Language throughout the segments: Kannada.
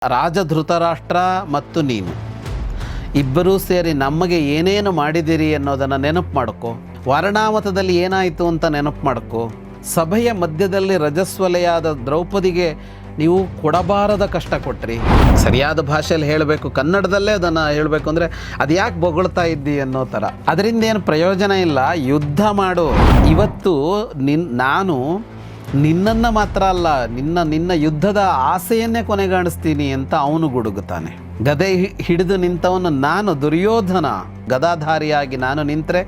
ರಾಜ ಧೃತರಾಷ್ಟ್ರ ಮತ್ತು ನೀನು ಇಬ್ಬರೂ ಸೇರಿ ನಮಗೆ ಏನೇನು ಮಾಡಿದಿರಿ ಅನ್ನೋದನ್ನು ನೆನಪು ಮಾಡ್ಕೋ. ವರ್ಣಾವತದಲ್ಲಿ ಏನಾಯಿತು ಅಂತ ನೆನಪು ಮಾಡ್ಕೋ. ಸಭೆಯ ಮಧ್ಯದಲ್ಲಿ ರಜಸ್ವಲೆಯಾದ ದ್ರೌಪದಿಗೆ ನೀವು ಕೊಡಬಾರದ ಕಷ್ಟ ಕೊಟ್ರಿ. ಸರಿಯಾದ ಭಾಷೆಯಲ್ಲಿ ಹೇಳಬೇಕು, ಕನ್ನಡದಲ್ಲೇ ಅದನ್ನು ಹೇಳಬೇಕು ಅಂದರೆ ಅದು ಯಾಕೆ ಬೊಗಳ್ತಾ ಇದ್ದಿ ಅನ್ನೋ ಥರ. ಅದರಿಂದ ಏನು ಪ್ರಯೋಜನ ಇಲ್ಲ, ಯುದ್ಧ ಮಾಡು. ಇವತ್ತು ನಾನು ನಿನ್ನನ್ನು ಮಾತ್ರ ಅಲ್ಲ, ನಿನ್ನ ಯುದ್ಧದ ಆಸೆಯನ್ನೇ ಕೊನೆಗಾಣಿಸ್ತೀನಿ ಅಂತ ಅವನು ಗುಡುಗುತ್ತಾನೆ. ಗದೆ ಹಿಡಿದು ನಿಂತವನು ನಾನು, ದುರ್ಯೋಧನ ಗದಾಧಾರಿಯಾಗಿ ನಾನು ನಿಂತರೆ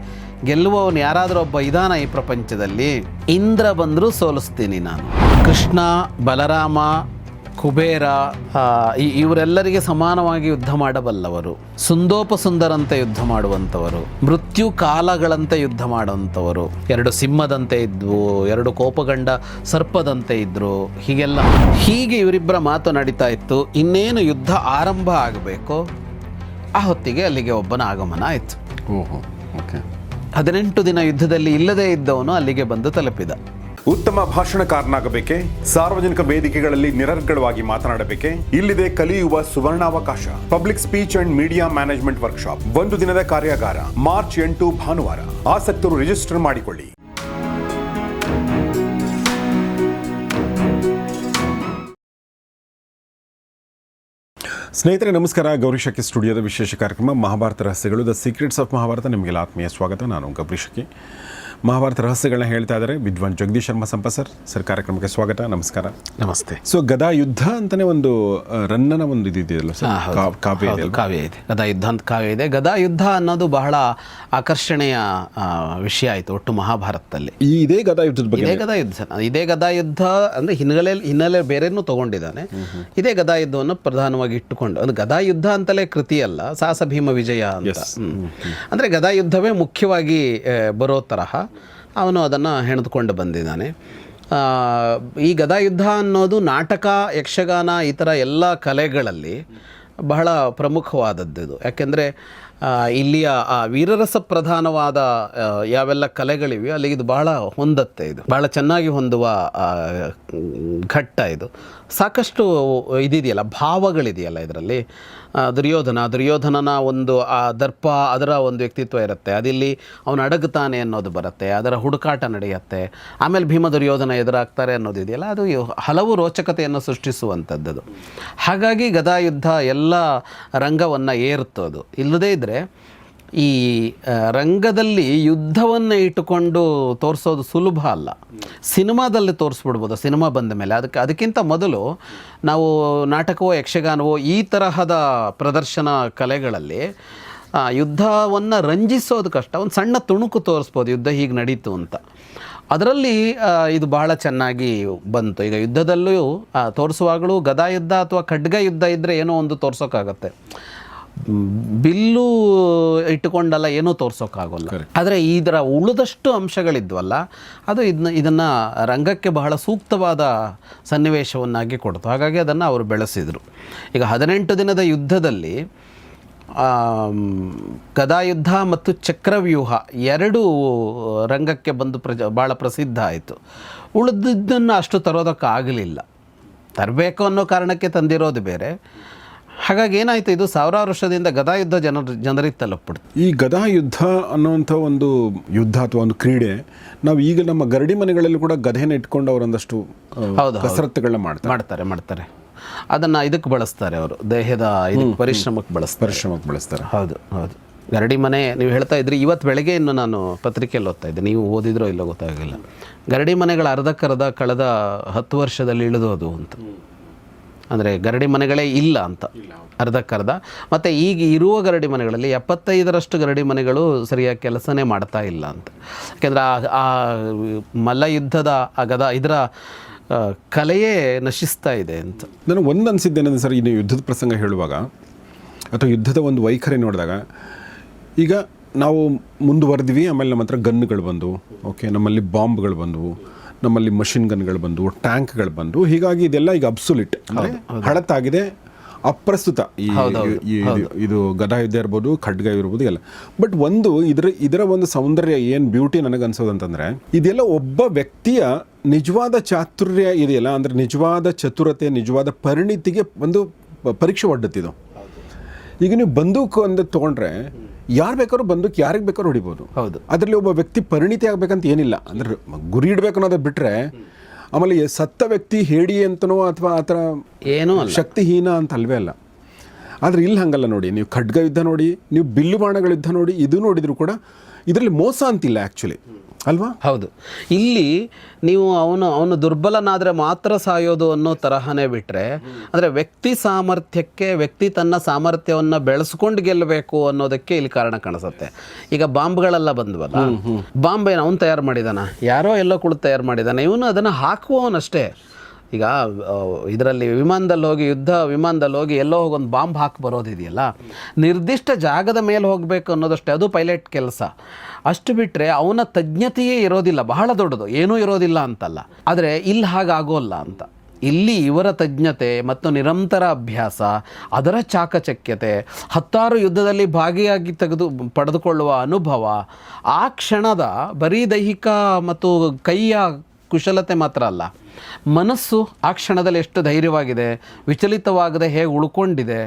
ಗೆಲ್ಲುವವನು ಯಾರಾದರೂ ಒಬ್ಬ ಇದಾನ ಈ ಪ್ರಪಂಚದಲ್ಲಿ. ಇಂದ್ರ ಬಂದರೂ ಸೋಲಿಸ್ತೀನಿ ನಾನು. ಕೃಷ್ಣ, ಬಲರಾಮ, ಕುಬೇರ ಇವರೆಲ್ಲರಿಗೆ ಸಮಾನವಾಗಿ ಯುದ್ಧ ಮಾಡಬಲ್ಲವರು. ಸುಂದೋಪಸುಂದರಂತೆ ಯುದ್ಧ ಮಾಡುವಂಥವರು, ಮೃತ್ಯು ಕಾಲಗಳಂತೆ ಯುದ್ಧ ಮಾಡುವಂಥವರು. 2 ಸಿಂಹದಂತೆ ಇದ್ವು, 2 ಕೋಪಗಂಡ ಸರ್ಪದಂತೆ ಇದ್ದರು. ಹೀಗೆ ಇವರಿಬ್ಬರ ಮಾತು ನಡೀತಾ ಇತ್ತು. ಇನ್ನೇನು ಯುದ್ಧ ಆರಂಭ ಆಗಬೇಕು, ಆ ಹೊತ್ತಿಗೆ ಅಲ್ಲಿಗೆ ಒಬ್ಬನ ಆಗಮನ ಆಯಿತು. 18 ದಿನ ಯುದ್ಧದಲ್ಲಿ ಇಲ್ಲದೇ ಇದ್ದವನು ಅಲ್ಲಿಗೆ ಬಂದು ತಲುಪಿದ. ಉತ್ತಮ ಭಾಷಣಕಾರನಾಗಬೇಕೆ? ಸಾರ್ವಜನಿಕ ವೇದಿಕೆಗಳಲ್ಲಿ ನಿರರ್ಗಳವಾಗಿ ಮಾತನಾಡಬೇಕೆ? ಇಲ್ಲಿದೆ ಕಲಿಯುವ ಸುವರ್ಣಾವಕಾಶ. Public speech and media management workshop 1 ದಿನದ ಕಾರ್ಯಾಗಾರ, ಮಾರ್ಚ್ 8 ಭಾನುವಾರ. ಆಸಕ್ತರು ರಿಜಿಸ್ಟರ್ ಮಾಡಿಕೊಳ್ಳಿ. ಸ್ನೇಹಿತರೆ ನಮಸ್ಕಾರ. ಗೌರಿಶಕ್ಕಿ ಸ್ಟುಡಿಯೋದ ವಿಶೇಷ ಕಾರ್ಯಕ್ರಮ ಮಹಾಭಾರತ ರಹಸ್ಯಗಳು, ದ ಸೀಕ್ರೆಟ್ಸ್ ಆಫ್ ಮಹಾಭಾರತ. ನಿಮಗೆಲ್ಲ ಆತ್ಮೀಯ ಸ್ವಾಗತ. ನಾನು ಗೌರಿಶಕ್ಕಿ. ಮಹಾಭಾರತ ರಹಸ್ಯಗಳನ್ನ ಹೇಳ್ತಾ ಇದ್ದಾರೆ ವಿದ್ವಾನ್ ಜಗದೀಶ್ ಶರ್ಮಾ ಸಂಪತ್ ಸರ್. ಕಾರ್ಯಕ್ರಮಕ್ಕೆ ಸ್ವಾಗತ. ನಮಸ್ಕಾರ. ನಮಸ್ತೆ. ಸೊ ಗದಾ ಯುದ್ಧ ಅಂತಲೇ ಒಂದು ರನ್ನನ ಒಂದು ಇದೆಯಲ್ಲ ಸರ್, ಕಾವ್ಯ ಇದೆ. ಗದಾ ಯುದ್ಧ ಅಂತ ಕಾವ್ಯ ಇದೆ. ಗದಾ ಯುದ್ಧ ಅನ್ನೋದು ಬಹಳ ಆಕರ್ಷಣೆಯ ವಿಷಯ ಆಯಿತು ಒಟ್ಟು ಮಹಾಭಾರತದಲ್ಲಿ. ಇದೇ ಗದಾ ಯುದ್ಧದ ಬಗ್ಗೆ, ಇದೇ ಗದಾ ಯುದ್ಧ ಅಂದರೆ ಹಿನ್ನೆಲೆ ಬೇರೆನೂ ತೊಗೊಂಡಿದ್ದಾನೆ. ಇದೇ ಗದಾ ಯುದ್ಧವನ್ನು ಪ್ರಧಾನವಾಗಿ ಇಟ್ಟುಕೊಂಡು, ಅದು ಗದಾ ಯುದ್ಧ ಅಂತಲೇ ಕೃತಿ ಅಲ್ಲ, ಸಾಹಸ ಭೀಮ ವಿಜಯ ಅಂತ. ಅಂದರೆ ಗದಾ ಯುದ್ಧವೇ ಮುಖ್ಯವಾಗಿ ಬರೋ ತರಹ ಅವನು ಅದನ್ನು ಹೆಣೆದುಕೊಂಡು ಬಂದಿದ್ದಾನೆ. ಈ ಗದಾಯುದ್ಧ ಅನ್ನೋದು ನಾಟಕ, ಯಕ್ಷಗಾನ, ಈ ಥರ ಎಲ್ಲ ಕಲೆಗಳಲ್ಲಿ ಬಹಳ ಪ್ರಮುಖವಾದದ್ದು ಇದು. ಯಾಕೆಂದರೆ ಇಲ್ಲಿಯ ವೀರರಸ ಪ್ರಧಾನವಾದ ಯಾವೆಲ್ಲ ಕಲೆಗಳಿವೆ ಅಲ್ಲಿಗೆ ಇದು ಬಹಳ ಹೊಂದತ್ತೆ. ಇದು ಬಹಳ ಚೆನ್ನಾಗಿ ಹೊಂದುವ ಘಟ್ಟ ಇದು. ಸಾಕಷ್ಟು ಇದಿದೆಯಲ್ಲ, ಭಾವಗಳಿದೆಯಲ್ಲ ಇದರಲ್ಲಿ. ದುರ್ಯೋಧನನ ಒಂದು ಆ ದರ್ಪ, ಅದರ ಒಂದು ವ್ಯಕ್ತಿತ್ವ ಇರುತ್ತೆ. ಅದಿಲ್ಲಿ ಅವನು ಅಡಗುತ್ತಾನೆ ಅನ್ನೋದು ಬರುತ್ತೆ, ಅದರ ಹುಡುಕಾಟ ನಡೆಯುತ್ತೆ. ಆಮೇಲೆ ಭೀಮ ದುರ್ಯೋಧನ ಎದುರಾಗ್ತಾರೆ ಅನ್ನೋದು ಇದೆಯಲ್ಲ, ಅದು ಹಲವು ರೋಚಕತೆಯನ್ನು ಸೃಷ್ಟಿಸುವಂಥದ್ದು. ಹಾಗಾಗಿ ಗದಾಯುದ್ಧ ಎಲ್ಲ ರಂಗವನ್ನು ಏರುತ್ತೋದು. ಇಲ್ಲದೇ ಇದ್ದರೆ ಈ ರಂಗದಲ್ಲಿ ಯುದ್ಧವನ್ನು ಇಟ್ಟುಕೊಂಡು ತೋರಿಸೋದು ಸುಲಭ ಅಲ್ಲ. ಸಿನಿಮಾದಲ್ಲಿ ತೋರಿಸ್ಬಿಡ್ಬೋದು, ಸಿನಿಮಾ ಬಂದ ಮೇಲೆ. ಅದಕ್ಕಿಂತ ಮೊದಲು ನಾವು ನಾಟಕವೋ ಯಕ್ಷಗಾನವೋ ಈ ತರಹದ ಪ್ರದರ್ಶನ ಕಲೆಗಳಲ್ಲಿ ಯುದ್ಧವನ್ನು ರಂಜಿಸೋದು ಕಷ್ಟ. ಒಂದು ಸಣ್ಣ ತುಣುಕು ತೋರಿಸ್ಬೋದು, ಯುದ್ಧ ಹೀಗೆ ನಡೀತು ಅಂತ. ಅದರಲ್ಲಿ ಇದು ಬಹಳ ಚೆನ್ನಾಗಿ ಬಂತು. ಈಗ ಯುದ್ಧದಲ್ಲೂ ತೋರಿಸುವಾಗಲೂ ಗದಾಯುದ್ಧ ಅಥವಾ ಖಡ್ಗ ಯುದ್ಧ ಇದ್ದರೆ ಏನೋ ಒಂದು ತೋರಿಸೋಕ್ಕಾಗತ್ತೆ, ಬಿಲ್ಲು ಇಟ್ಟುಕೊಂಡಲ್ಲ ಏನೂ ತೋರ್ಸೋಕ್ಕಾಗೋಲ್ಲ. ಆದರೆ ಇದರ ಉಳಿದಷ್ಟು ಅಂಶಗಳಿದ್ವಲ್ಲ, ಅದು ಇದನ್ನು ರಂಗಕ್ಕೆ ಬಹಳ ಸೂಕ್ತವಾದ ಸನ್ನಿವೇಶವನ್ನಾಗಿ ಕೊಡ್ತು. ಹಾಗಾಗಿ ಅದನ್ನು ಅವರು ಬೆಳೆಸಿದರು. ಈಗ 18 ದಿನದ ಯುದ್ಧದಲ್ಲಿ ಗದಾಯುದ್ಧ ಮತ್ತು ಚಕ್ರವ್ಯೂಹ 2 ರಂಗಕ್ಕೆ ಬಂದು ಭಾಳ ಪ್ರಸಿದ್ಧ ಆಯಿತು. ಉಳಿದಿದ್ದನ್ನು ಅಷ್ಟು ತರೋದಕ್ಕಾಗಲಿಲ್ಲ. ತರಬೇಕು ಅನ್ನೋ ಕಾರಣಕ್ಕೆ ತಂದಿರೋದು ಬೇರೆ. ಹಾಗಾಗಿ ಏನಾಯಿತು, ಇದು ಸಾವಿರಾರು ವರ್ಷದಿಂದ ಗದಾಯುದ್ಧ ಜನರಿಗೆ ತಲುಪಿಬಿಡ್ತು. ಈ ಗದಾಯುದ್ಧ ಅನ್ನೋವಂಥ ಒಂದು ಯುದ್ಧ ಅಥವಾ ಒಂದು ಕ್ರೀಡೆ, ನಾವು ಈಗ ನಮ್ಮ ಗರಡಿ ಮನೆಗಳಲ್ಲಿ ಕೂಡ ಗದೆನ ಇಟ್ಕೊಂಡು ಅವರೊಂದಷ್ಟು ಕಸರತ್ತುಗಳನ್ನ ಮಾಡ್ತಾರೆ. ಅದನ್ನು ಇದಕ್ಕೆ ಬಳಸ್ತಾರೆ, ಅವರು ದೇಹದ ಪರಿಶ್ರಮಕ್ಕೆ ಬಳಸ್ತಾರೆ. ಹೌದು. ಗರಡಿ ಮನೆ ನೀವು ಹೇಳ್ತಾ ಇದ್ರಿ. ಇವತ್ತು ಬೆಳಗ್ಗೆ ಇನ್ನು ನಾನು ಪತ್ರಿಕೆಯಲ್ಲಿ ಓದ್ತಾ ಇದ್ದೆ, ನೀವು ಓದಿದ್ರೋ ಇಲ್ಲೋ ಗೊತ್ತಾಗಿಲ್ಲ. ಗರಡಿ ಮನೆಗಳ ಅರ್ಧಕ್ಕರ್ಧ ಕಳೆದ 10 ವರ್ಷದಲ್ಲಿ ಇಳಿದೋದು ಅಂತ. ಅಂದರೆ ಗರಡಿ ಮನೆಗಳೇ ಇಲ್ಲ ಅಂತ, ಅರ್ಧಕ್ಕರ್ಧ. ಮತ್ತು ಈಗ ಇರುವ ಗರಡಿ ಮನೆಗಳಲ್ಲಿ 75% ಗರಡಿ ಮನೆಗಳು ಸರಿಯಾಗಿ ಕೆಲಸನೇ ಮಾಡ್ತಾ ಇಲ್ಲ ಅಂತ. ಯಾಕೆಂದರೆ ಆ ಮಲ್ಲಯುದ್ಧದ ಇದರ ಕಲೆಯೇ ನಶಿಸ್ತಾ ಇದೆ ಅಂತ. ನಾನು ಒಂದು ಅನಿಸಿದ್ದೇನೆಂದರೆ ಸರ್, ಇನ್ನು ಯುದ್ಧದ ಪ್ರಸಂಗ ಹೇಳುವಾಗ ಅಥವಾ ಯುದ್ಧದ ಒಂದು ವೈಖರಿ ನೋಡಿದಾಗ, ಈಗ ನಾವು ಮುಂದುವರೆದ್ವಿ, ಆಮೇಲೆ ನಮ್ಮ ಹತ್ರ ಗನ್ನುಗಳು ಬಂದವು, ಓಕೆ, ನಮ್ಮಲ್ಲಿ ಬಾಂಬ್ಗಳು ಬಂದವು, ನಮ್ಮಲ್ಲಿ ಮಷಿನ್ ಗನ್ಗಳು ಬಂದು, ಟ್ಯಾಂಕ್ಗಳು ಬಂದು, ಹೀಗಾಗಿ ಇದೆಲ್ಲ ಈಗ ಅಬ್ಸುಲಿಟ್, ಹಳತ್ತಾಗಿದೆ, ಅಪ್ರಸ್ತುತ. ಇದು ಗದಾಯುದ್ಧ ಇರ್ಬೋದು, ಖಡ್ಗ ಇರ್ಬೋದು ಎಲ್ಲ. ಬಟ್ ಇದರ ಒಂದು ಸೌಂದರ್ಯ, ಏನು ಬ್ಯೂಟಿ ನನಗೆ ಅನ್ಸೋದಂತಂದರೆ, ಇದೆಲ್ಲ ಒಬ್ಬ ವ್ಯಕ್ತಿಯ ನಿಜವಾದ ಚಾತುರ್ಯ ಇದೆಯಲ್ಲ, ಅಂದರೆ ನಿಜವಾದ ಚತುರತೆ, ನಿಜವಾದ ಪರಿಣಿತಿಗೆ ಒಂದು ಪರೀಕ್ಷೆ ಒಡ್ಡತ್ತಿದು. ಈಗ ನೀವು ಬಂದೂಕು ಅಂತ ತೊಗೊಂಡ್ರೆ ಯಾರು ಬೇಕಾದ್ರೂ ಬಂದೂಕು ಯಾರಿಗೆ ಬೇಕಾದ್ರೂ ಹೊಡಿಬೋದು. ಹೌದು. ಅದರಲ್ಲಿ ಒಬ್ಬ ವ್ಯಕ್ತಿ ಪರಿಣಿತಿ ಆಗಬೇಕಂತ ಏನಿಲ್ಲ, ಅಂದರೆ ಗುರಿ ಇಡಬೇಕು ಅನ್ನೋದು ಬಿಟ್ಟರೆ ಆಮೇಲೆ ಸತ್ತ ವ್ಯಕ್ತಿ ಹೇಡಿ ಅಂತನೋ ಅಥವಾ ಆ ಥರ ಏನೂ ಶಕ್ತಿಹೀನ ಅಂತ ಅಲ್ವೇ ಅಲ್ಲ. ಆದರೆ ಇಲ್ಲಿ ಹಂಗಲ್ಲ ನೋಡಿ, ನೀವು ಖಡ್ಗ ಯುದ್ಧ ನೋಡಿ, ನೀವು ಬಿಲ್ಲು ಬಾಣಗಳ ಯುದ್ಧ ನೋಡಿ, ಇದು ನೋಡಿದ್ರು ಕೂಡ ಇದರಲ್ಲಿ ಮೋಸ ಅಂತಿಲ್ಲ ಆ್ಯಕ್ಚುಲಿ, ಅಲ್ವಾ? ಹೌದು. ಇಲ್ಲಿ ನೀವು ಅವನು ದುರ್ಬಲನಾದರೆ ಮಾತ್ರ ಸಾಯೋದು ಅನ್ನೋ ತರಹನೇ ಬಿಟ್ಟರೆ, ಅಂದರೆ ವ್ಯಕ್ತಿ ಸಾಮರ್ಥ್ಯಕ್ಕೆ ವ್ಯಕ್ತಿ ತನ್ನ ಸಾಮರ್ಥ್ಯವನ್ನು ಬೆಳೆಸ್ಕೊಂಡು ಗೆಲ್ಲಬೇಕು ಅನ್ನೋದಕ್ಕೆ ಇಲ್ಲಿ ಕಾರಣ ಕಾಣಿಸುತ್ತೆ. ಈಗ ಬಾಂಬ್ಗಳೆಲ್ಲ ಬಂದ್ವಲ್ಲ, ಬಾಂಬ್ ಏನು ಅವನು ತಯಾರು ಮಾಡಿದಾನ, ಯಾರೋ ಎಲ್ಲೋ ಕೂಡ ತಯಾರು ಮಾಡಿದಾನೆ, ಇವನು ಅದನ್ನು ಹಾಕುವವನಷ್ಟೇ. ಈಗ ಇದರಲ್ಲಿ ವಿಮಾನದಲ್ಲಿ ಹೋಗಿ ಎಲ್ಲೋ ಹೋಗಿ ಒಂದು ಬಾಂಬ್ ಹಾಕಿ ಬರೋದಿದೆಯಲ್ಲ, ನಿರ್ದಿಷ್ಟ ಜಾಗದ ಮೇಲೆ ಹೋಗಬೇಕು ಅನ್ನೋದಷ್ಟೇ, ಅದು ಪೈಲಟ್ ಕೆಲಸ. ಅಷ್ಟು ಬಿಟ್ಟರೆ ಅವನ ತಜ್ಞತೆಯೇ ಇರೋದಿಲ್ಲ, ಬಹಳ ದೊಡ್ಡದು, ಏನೂ ಇರೋದಿಲ್ಲ ಅಂತಲ್ಲ. ಆದರೆ ಇಲ್ಲಿ ಹಾಗಾಗೋಲ್ಲ ಅಂತ. ಇಲ್ಲಿ ಇವರ ತಜ್ಞತೆ ಮತ್ತು ನಿರಂತರ ಅಭ್ಯಾಸ, ಅದರ ಚಾಕಚಕ್ಯತೆ, 10 ಯುದ್ಧದಲ್ಲಿ ಭಾಗಿಯಾಗಿ ಪಡೆದುಕೊಳ್ಳುವ ಅನುಭವ, ಆ ಕ್ಷಣದ ಬರೀ ದೈಹಿಕ ಮತ್ತು ಕೈಯ ಕುಶಲತೆ ಮಾತ್ರ ಅಲ್ಲ, ಮನಸ್ಸು ಆ ಕ್ಷಣದಲ್ಲಿ ಎಷ್ಟು ಧೈರ್ಯವಾಗಿದೆ, ವಿಚಲಿತವಾಗದೆ ಹೇಗೆ ಉಳ್ಕೊಂಡಿದೆ,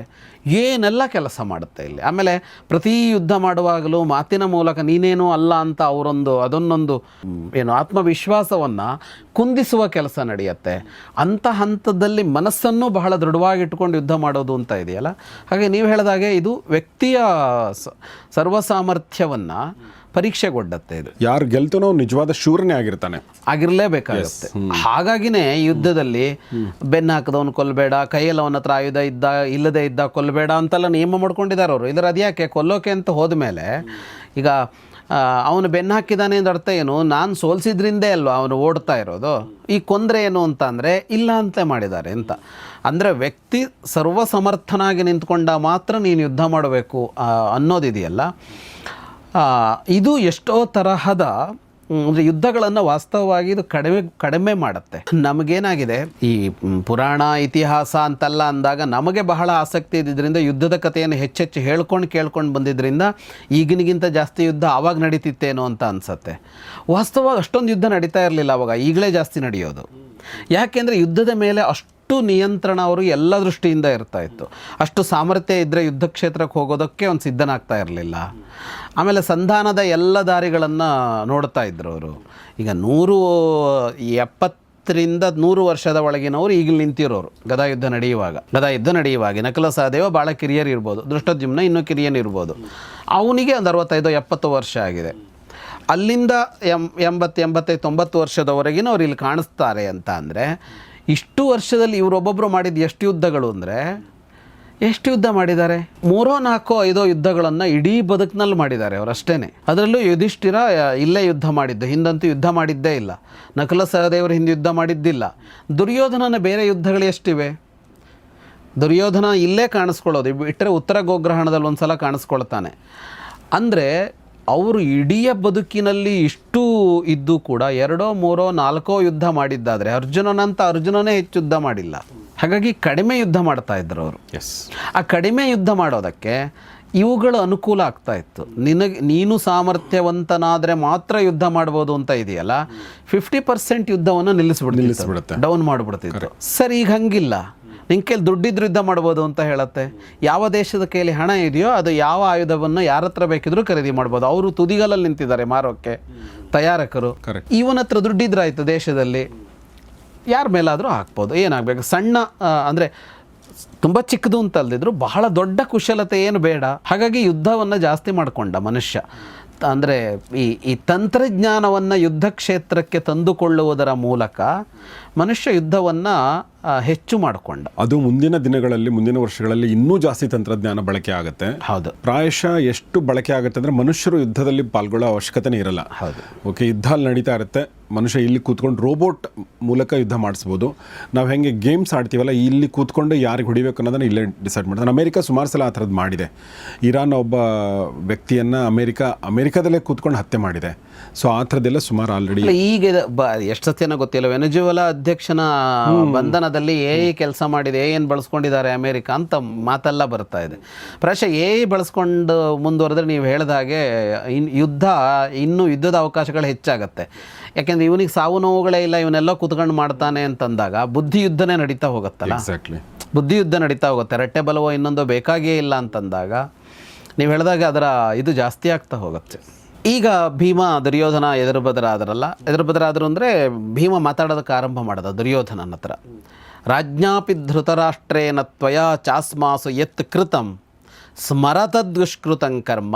ಏನೆಲ್ಲ ಕೆಲಸ ಮಾಡುತ್ತೆ ಇಲ್ಲಿ. ಆಮೇಲೆ ಪ್ರತಿ ಯುದ್ಧ ಮಾಡುವಾಗಲೂ ಮಾತಿನ ಮೂಲಕ ನೀನೇನೂ ಅಲ್ಲ ಅಂತ ಅದನ್ನೊಂದು ಏನು ಆತ್ಮವಿಶ್ವಾಸವನ್ನು ಕುಂದಿಸುವ ಕೆಲಸ ನಡೆಯುತ್ತೆ. ಅಂಥ ಹಂತದಲ್ಲಿ ಮನಸ್ಸನ್ನು ಬಹಳ ದೃಢವಾಗಿಟ್ಕೊಂಡು ಯುದ್ಧ ಮಾಡೋದು ಅಂತ ಇದೆಯಲ್ಲ. ಹಾಗೆ ನೀವು ಹೇಳಿದಾಗೆ ಇದು ವ್ಯಕ್ತಿಯ ಸರ್ವಸಾಮರ್ಥ್ಯವನ್ನು ಪರೀಕ್ಷೆಗೊಡ್ಡತ್ತೆ. ಇದು ಯಾರು ಗೆಲ್ತಾನೋ ನಿಜವಾದ ಶೂರನೇ ಆಗಿರಲೇಬೇಕಾಗುತ್ತೆ. ಹಾಗಾಗಿನೇ ಯುದ್ಧದಲ್ಲಿ ಬೆನ್ನು ಹಾಕದವನು ಕೊಲ್ಲಬೇಡ, ಕೈಯಲ್ಲಿ ಅವನ ಹತ್ರ ಆಯುಧ ಇಲ್ಲದೆ ಇದ್ದ ಕೊಲ್ಲಬೇಡ ಅಂತೆಲ್ಲ ನಿಯಮ ಮಾಡ್ಕೊಂಡಿದ್ದಾರೆ ಅವರು. ಇದರ ಅದ್ಯಾಕೆ ಕೊಲ್ಲೋಕೆ ಅಂತ ಹೋದ್ಮೇಲೆ, ಈಗ ಅವನು ಬೆನ್ನು ಹಾಕಿದ್ದಾನೆ ಅಂತ ಅರ್ಥ ಏನು, ನಾನು ಸೋಲ್ಸಿದ್ರಿಂದೇ ಅಲ್ವಾ ಅವನು ಓಡ್ತಾ ಇರೋದು, ಈ ಕೊಂದರೆ ಏನು ಅಂತ ಅಂದರೆ ಇಲ್ಲ ಅಂತ ಮಾಡಿದ್ದಾರೆ ಅಂತ. ಅಂದರೆ ವ್ಯಕ್ತಿ ಸರ್ವಸಮರ್ಥನಾಗಿ ನಿಂತ್ಕೊಂಡ ಮಾತ್ರ ನೀನು ಯುದ್ಧ ಮಾಡಬೇಕು ಅನ್ನೋದಿದೆಯಲ್ಲ, ಇದು ಎಷ್ಟೋ ತರಹದ ಅಂದರೆ ಯುದ್ಧಗಳನ್ನು ವಾಸ್ತವವಾಗಿ ಇದು ಕಡಿಮೆ ಮಾಡುತ್ತೆ. ನಮಗೇನಾಗಿದೆ, ಈ ಪುರಾಣ ಇತಿಹಾಸ ಅಂತೆಲ್ಲ ಅಂದಾಗ ನಮಗೆ ಬಹಳ ಆಸಕ್ತಿ ಇದ್ದಿದ್ದರಿಂದ ಯುದ್ಧದ ಕಥೆಯನ್ನು ಹೆಚ್ಚೆಚ್ಚು ಕೇಳ್ಕೊಂಡು ಬಂದಿದ್ದರಿಂದ ಈಗಿನಿಗಿಂತ ಜಾಸ್ತಿ ಯುದ್ಧ ಆವಾಗ ನಡೀತಿತ್ತೇನೋ ಅಂತ ಅನಿಸುತ್ತೆ. ವಾಸ್ತವವಾಗಿ ಅಷ್ಟೊಂದು ಯುದ್ಧ ನಡೀತಾ ಇರಲಿಲ್ಲ ಅವಾಗ, ಈಗಲೇ ಜಾಸ್ತಿ ನಡೆಯೋದು. ಯಾಕೆಂದರೆ ಯುದ್ಧದ ಮೇಲೆ ಅಷ್ಟು ನಿಯಂತ್ರಣ ಅವರು ಎಲ್ಲ ದೃಷ್ಟಿಯಿಂದ ಇರ್ತಾ ಇತ್ತು. ಅಷ್ಟು ಸಾಮರ್ಥ್ಯ ಇದ್ದರೆ ಯುದ್ಧ ಕ್ಷೇತ್ರಕ್ಕೆ ಹೋಗೋದಕ್ಕೆ ಒಂದು ಸಿದ್ಧನಾಗ್ತಾ ಇರಲಿಲ್ಲ. ಆಮೇಲೆ ಸಂಧಾನದ ಎಲ್ಲ ದಾರಿಗಳನ್ನು ನೋಡ್ತಾ ಇದ್ರು ಅವರು. ಈಗ 170 ವರ್ಷದ ಒಳಗಿನವರು ಈಗಲೂ ನಿಂತಿರೋರು ಗದಾಯುದ್ಧ ನಡೆಯುವಾಗ ನಕಲ ಸಹದೇವ ಭಾಳ ಕಿರಿಯರ್ ಇರ್ಬೋದು, ದೃಷ್ಟದ್ಯುಮ್ನ ಇನ್ನೂ ಕಿರಿಯನ್ ಇರ್ಬೋದು, ಅವನಿಗೆ ಒಂದು 65-70 ವರ್ಷ ಆಗಿದೆ. ಅಲ್ಲಿಂದ 80-85-90 ವರ್ಷದವರೆಗಿನ ಅವ್ರು ಇಲ್ಲಿ ಕಾಣಿಸ್ತಾರೆ ಅಂತ ಅಂದರೆ, ಇಷ್ಟು ವರ್ಷದಲ್ಲಿ ಇವರೊಬ್ಬೊಬ್ಬರು ಮಾಡಿದ ಎಷ್ಟು ಯುದ್ಧಗಳು ಅಂದರೆ, ಎಷ್ಟು ಯುದ್ಧ ಮಾಡಿದ್ದಾರೆ? 3-4-5 ಯುದ್ಧಗಳನ್ನು ಇಡೀ ಬದುಕಿನಲ್ಲಿ ಮಾಡಿದ್ದಾರೆ ಅವರಷ್ಟೇ. ಅದರಲ್ಲೂ ಯುಧಿಷ್ಠಿರ ಇಲ್ಲೇ ಯುದ್ಧ ಮಾಡಿದ್ದು, ಹಿಂದಂತೂ ಯುದ್ಧ ಮಾಡಿದ್ದೇ ಇಲ್ಲ. ನಕಲ ಸಹದೇವರು ಹಿಂದೆ ಯುದ್ಧ ಮಾಡಿದ್ದಿಲ್ಲ. ದುರ್ಯೋಧನನ ಬೇರೆ ಯುದ್ಧಗಳು ಎಷ್ಟಿವೆ? ದುರ್ಯೋಧನ ಇಲ್ಲೇ ಕಾಣಿಸ್ಕೊಳ್ಳೋದು ಬಿಟ್ಟರೆ ಉತ್ತರ ಗೋಗ್ರಹಣದಲ್ಲಿ ಒಂದು ಸಲ ಕಾಣಿಸ್ಕೊಳ್ತಾನೆ. ಅಂದರೆ ಅವರು ಇಡೀ ಬದುಕಿನಲ್ಲಿ ಇಷ್ಟು ಇದ್ದು ಕೂಡ 2-3-4 ಯುದ್ಧ ಮಾಡಿದ್ದಾದರೆ, ಅರ್ಜುನನೇ ಹೆಚ್ಚು ಯುದ್ಧ ಮಾಡಿಲ್ಲ. ಹಾಗಾಗಿ ಕಡಿಮೆ ಯುದ್ಧ ಮಾಡ್ತಾ ಇದ್ರು ಅವರು. ಆ ಕಡಿಮೆ ಯುದ್ಧ ಮಾಡೋದಕ್ಕೆ ಇವುಗಳು ಅನುಕೂಲ ಆಗ್ತಾ ಇತ್ತು. ನೀನು ಸಾಮರ್ಥ್ಯವಂತನಾದರೆ ಮಾತ್ರ ಯುದ್ಧ ಮಾಡ್ಬೋದು ಅಂತ ಇದೆಯಲ್ಲ, 50% ಯುದ್ಧವನ್ನು ನಿಲ್ಲಿಸ್ಬಿಡುತ್ತೆ, ಡೌನ್ ಮಾಡಿಬಿಡ್ತಿದ್ರು. ಸರಿ, ಈಗ ಹಂಗಿಲ್ಲ, ನಿನ್ನ ಕೈಲಿ ದುಡ್ಡಿದ್ರು ಯುದ್ಧ ಮಾಡ್ಬೋದು ಅಂತ ಹೇಳುತ್ತೆ. ಯಾವ ದೇಶದ ಕೈಲಿ ಹಣ ಇದೆಯೋ ಅದು ಯಾವ ಆಯುಧವನ್ನು ಯಾರ ಹತ್ರ ಬೇಕಿದ್ರೂ ಖರೀದಿ ಮಾಡ್ಬೋದು. ಅವರು ತುದಿಗಲಲ್ಲಿ ನಿಂತಿದ್ದಾರೆ ಮಾರೋಕ್ಕೆ ತಯಾರಕರು. ಇವನ ಹತ್ರ ದುಡ್ಡಿದ್ರಾಯ್ತು ದೇಶದಲ್ಲಿ, ಯಾರ ಮೇಲಾದರೂ ಹಾಕ್ಬೋದು. ಏನಾಗಬೇಕು, ಸಣ್ಣ ಅಂದರೆ ತುಂಬ ಚಿಕ್ಕದು ಅಂತ ಅಲ್ದಿದ್ರು ಬಹಳ ದೊಡ್ಡ ಕುಶಲತೆ ಏನು ಬೇಡ. ಹಾಗಾಗಿ ಯುದ್ಧವನ್ನು ಜಾಸ್ತಿ ಮಾಡಿಕೊಂಡ ಮನುಷ್ಯ. ಅಂದರೆ ಈ ತಂತ್ರಜ್ಞಾನವನ್ನು ಯುದ್ಧ ಕ್ಷೇತ್ರಕ್ಕೆ ತಂದುಕೊಳ್ಳುವುದರ ಮೂಲಕ ಮನುಷ್ಯ ಯುದ್ಧವನ್ನು ಹೆಚ್ಚು ಮಾಡಿಕೊಂಡ. ಅದು ಮುಂದಿನ ದಿನಗಳಲ್ಲಿ, ಮುಂದಿನ ವರ್ಷಗಳಲ್ಲಿ ಇನ್ನೂ ಜಾಸ್ತಿ ತಂತ್ರಜ್ಞಾನ ಬಳಕೆ ಆಗುತ್ತೆ. ಹೌದು. ಪ್ರಾಯಶಃ ಎಷ್ಟು ಬಳಕೆ ಆಗುತ್ತೆ ಅಂದರೆ ಮನುಷ್ಯರು ಯುದ್ಧದಲ್ಲಿ ಪಾಲ್ಗೊಳ್ಳೋ ಅವಶ್ಯಕತೆನೇ ಇರಲ್ಲ. ಹೌದು. ಓಕೆ, ಯುದ್ಧ ಅಲ್ಲಿ ನಡೀತಾ ಇರುತ್ತೆ, ಮನುಷ್ಯ ಇಲ್ಲಿ ಕೂತ್ಕೊಂಡು ರೋಬೋಟ್ ಮೂಲಕ ಯುದ್ಧ ಮಾಡಿಸ್ಬೋದು. ನಾವು ಹೆಂಗೆ ಗೇಮ್ಸ್ ಆಡ್ತೀವಲ್ಲ, ಇಲ್ಲಿ ಕೂತ್ಕೊಂಡು ಯಾರಿಗೆ ಹೊಡಿಬೇಕು ಅನ್ನೋದನ್ನು ಇಲ್ಲೇ ಡಿಸೈಡ್ ಮಾಡ್ತಾರೆ. ಅಮೇರಿಕಾ ಸುಮಾರು ಸಲ ಆ ಥರದ್ದು ಮಾಡಿದೆ. ಇರಾನ್ ಒಬ್ಬ ವ್ಯಕ್ತಿಯನ್ನು ಅಮೇರಿಕಾದಲ್ಲೇ ಕೂತ್ಕೊಂಡು ಹತ್ಯೆ ಮಾಡಿದೆ. ಸೊ ಆ ಥರದ್ದೆಲ್ಲ ಸುಮಾರು ಆಲ್ರೆಡಿ ಈಗ ಎಷ್ಟು ಸತ್ಯನ ಗೊತ್ತಿಲ್ಲ. ವೆನೆಜುವೆಲಾ ಅಧ್ಯಕ್ಷನ ಬಂಧನದ ಚೈನಾದಲ್ಲಿ ಕೆಲಸ ಮಾಡಿದೆ, ಏನು ಬಳಸ್ಕೊಂಡಿದ್ದಾರೆ ಅಮೇರಿಕ ಅಂತ ಮಾತೆಲ್ಲ ಬರ್ತಾ ಇದೆ. ಪ್ರಾಯಶಃ ಬಳಸ್ಕೊಂಡು ಮುಂದುವರೆದ್ರೆ ನೀವು ಹೇಳಿದ ಹಾಗೆ ಇನ್ನೂ ಯುದ್ಧದ ಅವಕಾಶಗಳು ಹೆಚ್ಚಾಗತ್ತೆ. ಯಾಕೆಂದರೆ ಇವನಿಗೆ ಸಾವು ನೋವುಗಳೇ ಇಲ್ಲ, ಇವನ್ನೆಲ್ಲ ಕೂತ್ಕೊಂಡು ಮಾಡ್ತಾನೆ ಅಂತಂದಾಗ ಬುದ್ಧಿ ಯುದ್ಧನೇ ನಡೀತಾ ಹೋಗುತ್ತಲ್ಲ. ಬುದ್ಧಿ ಯುದ್ಧ ನಡೀತಾ ಹೋಗುತ್ತೆ. ರಟ್ಟೆ ಬಲವೋ ಇನ್ನೊಂದು ಬೇಕಾಗಿಯೇ ಇಲ್ಲ ಅಂತಂದಾಗ ನೀವು ಹೇಳಿದಾಗ ಅದರ ಇದು ಜಾಸ್ತಿ ಆಗ್ತಾ ಹೋಗುತ್ತೆ. ಈಗ ಭೀಮ ದುರ್ಯೋಧನ ಎದುರು ಬದರಾದರು ಅಂದರೆ ಭೀಮ ಮಾತಾಡೋದಕ್ಕೆ ಆರಂಭ ಮಾಡ್ದ ದುರ್ಯೋಧನನ ಹತ್ರ. ರಾಜ್ಞಾಪಿ ಧೃತರಾಷ್ಟ್ರೇನ ತ್ವಯ ಚಾಸ್ಮಾಸು ಯತ್ ಕೃತಂ ಸ್ಮರತದ್ದುಷ್ಕೃತಂ ಕರ್ಮ.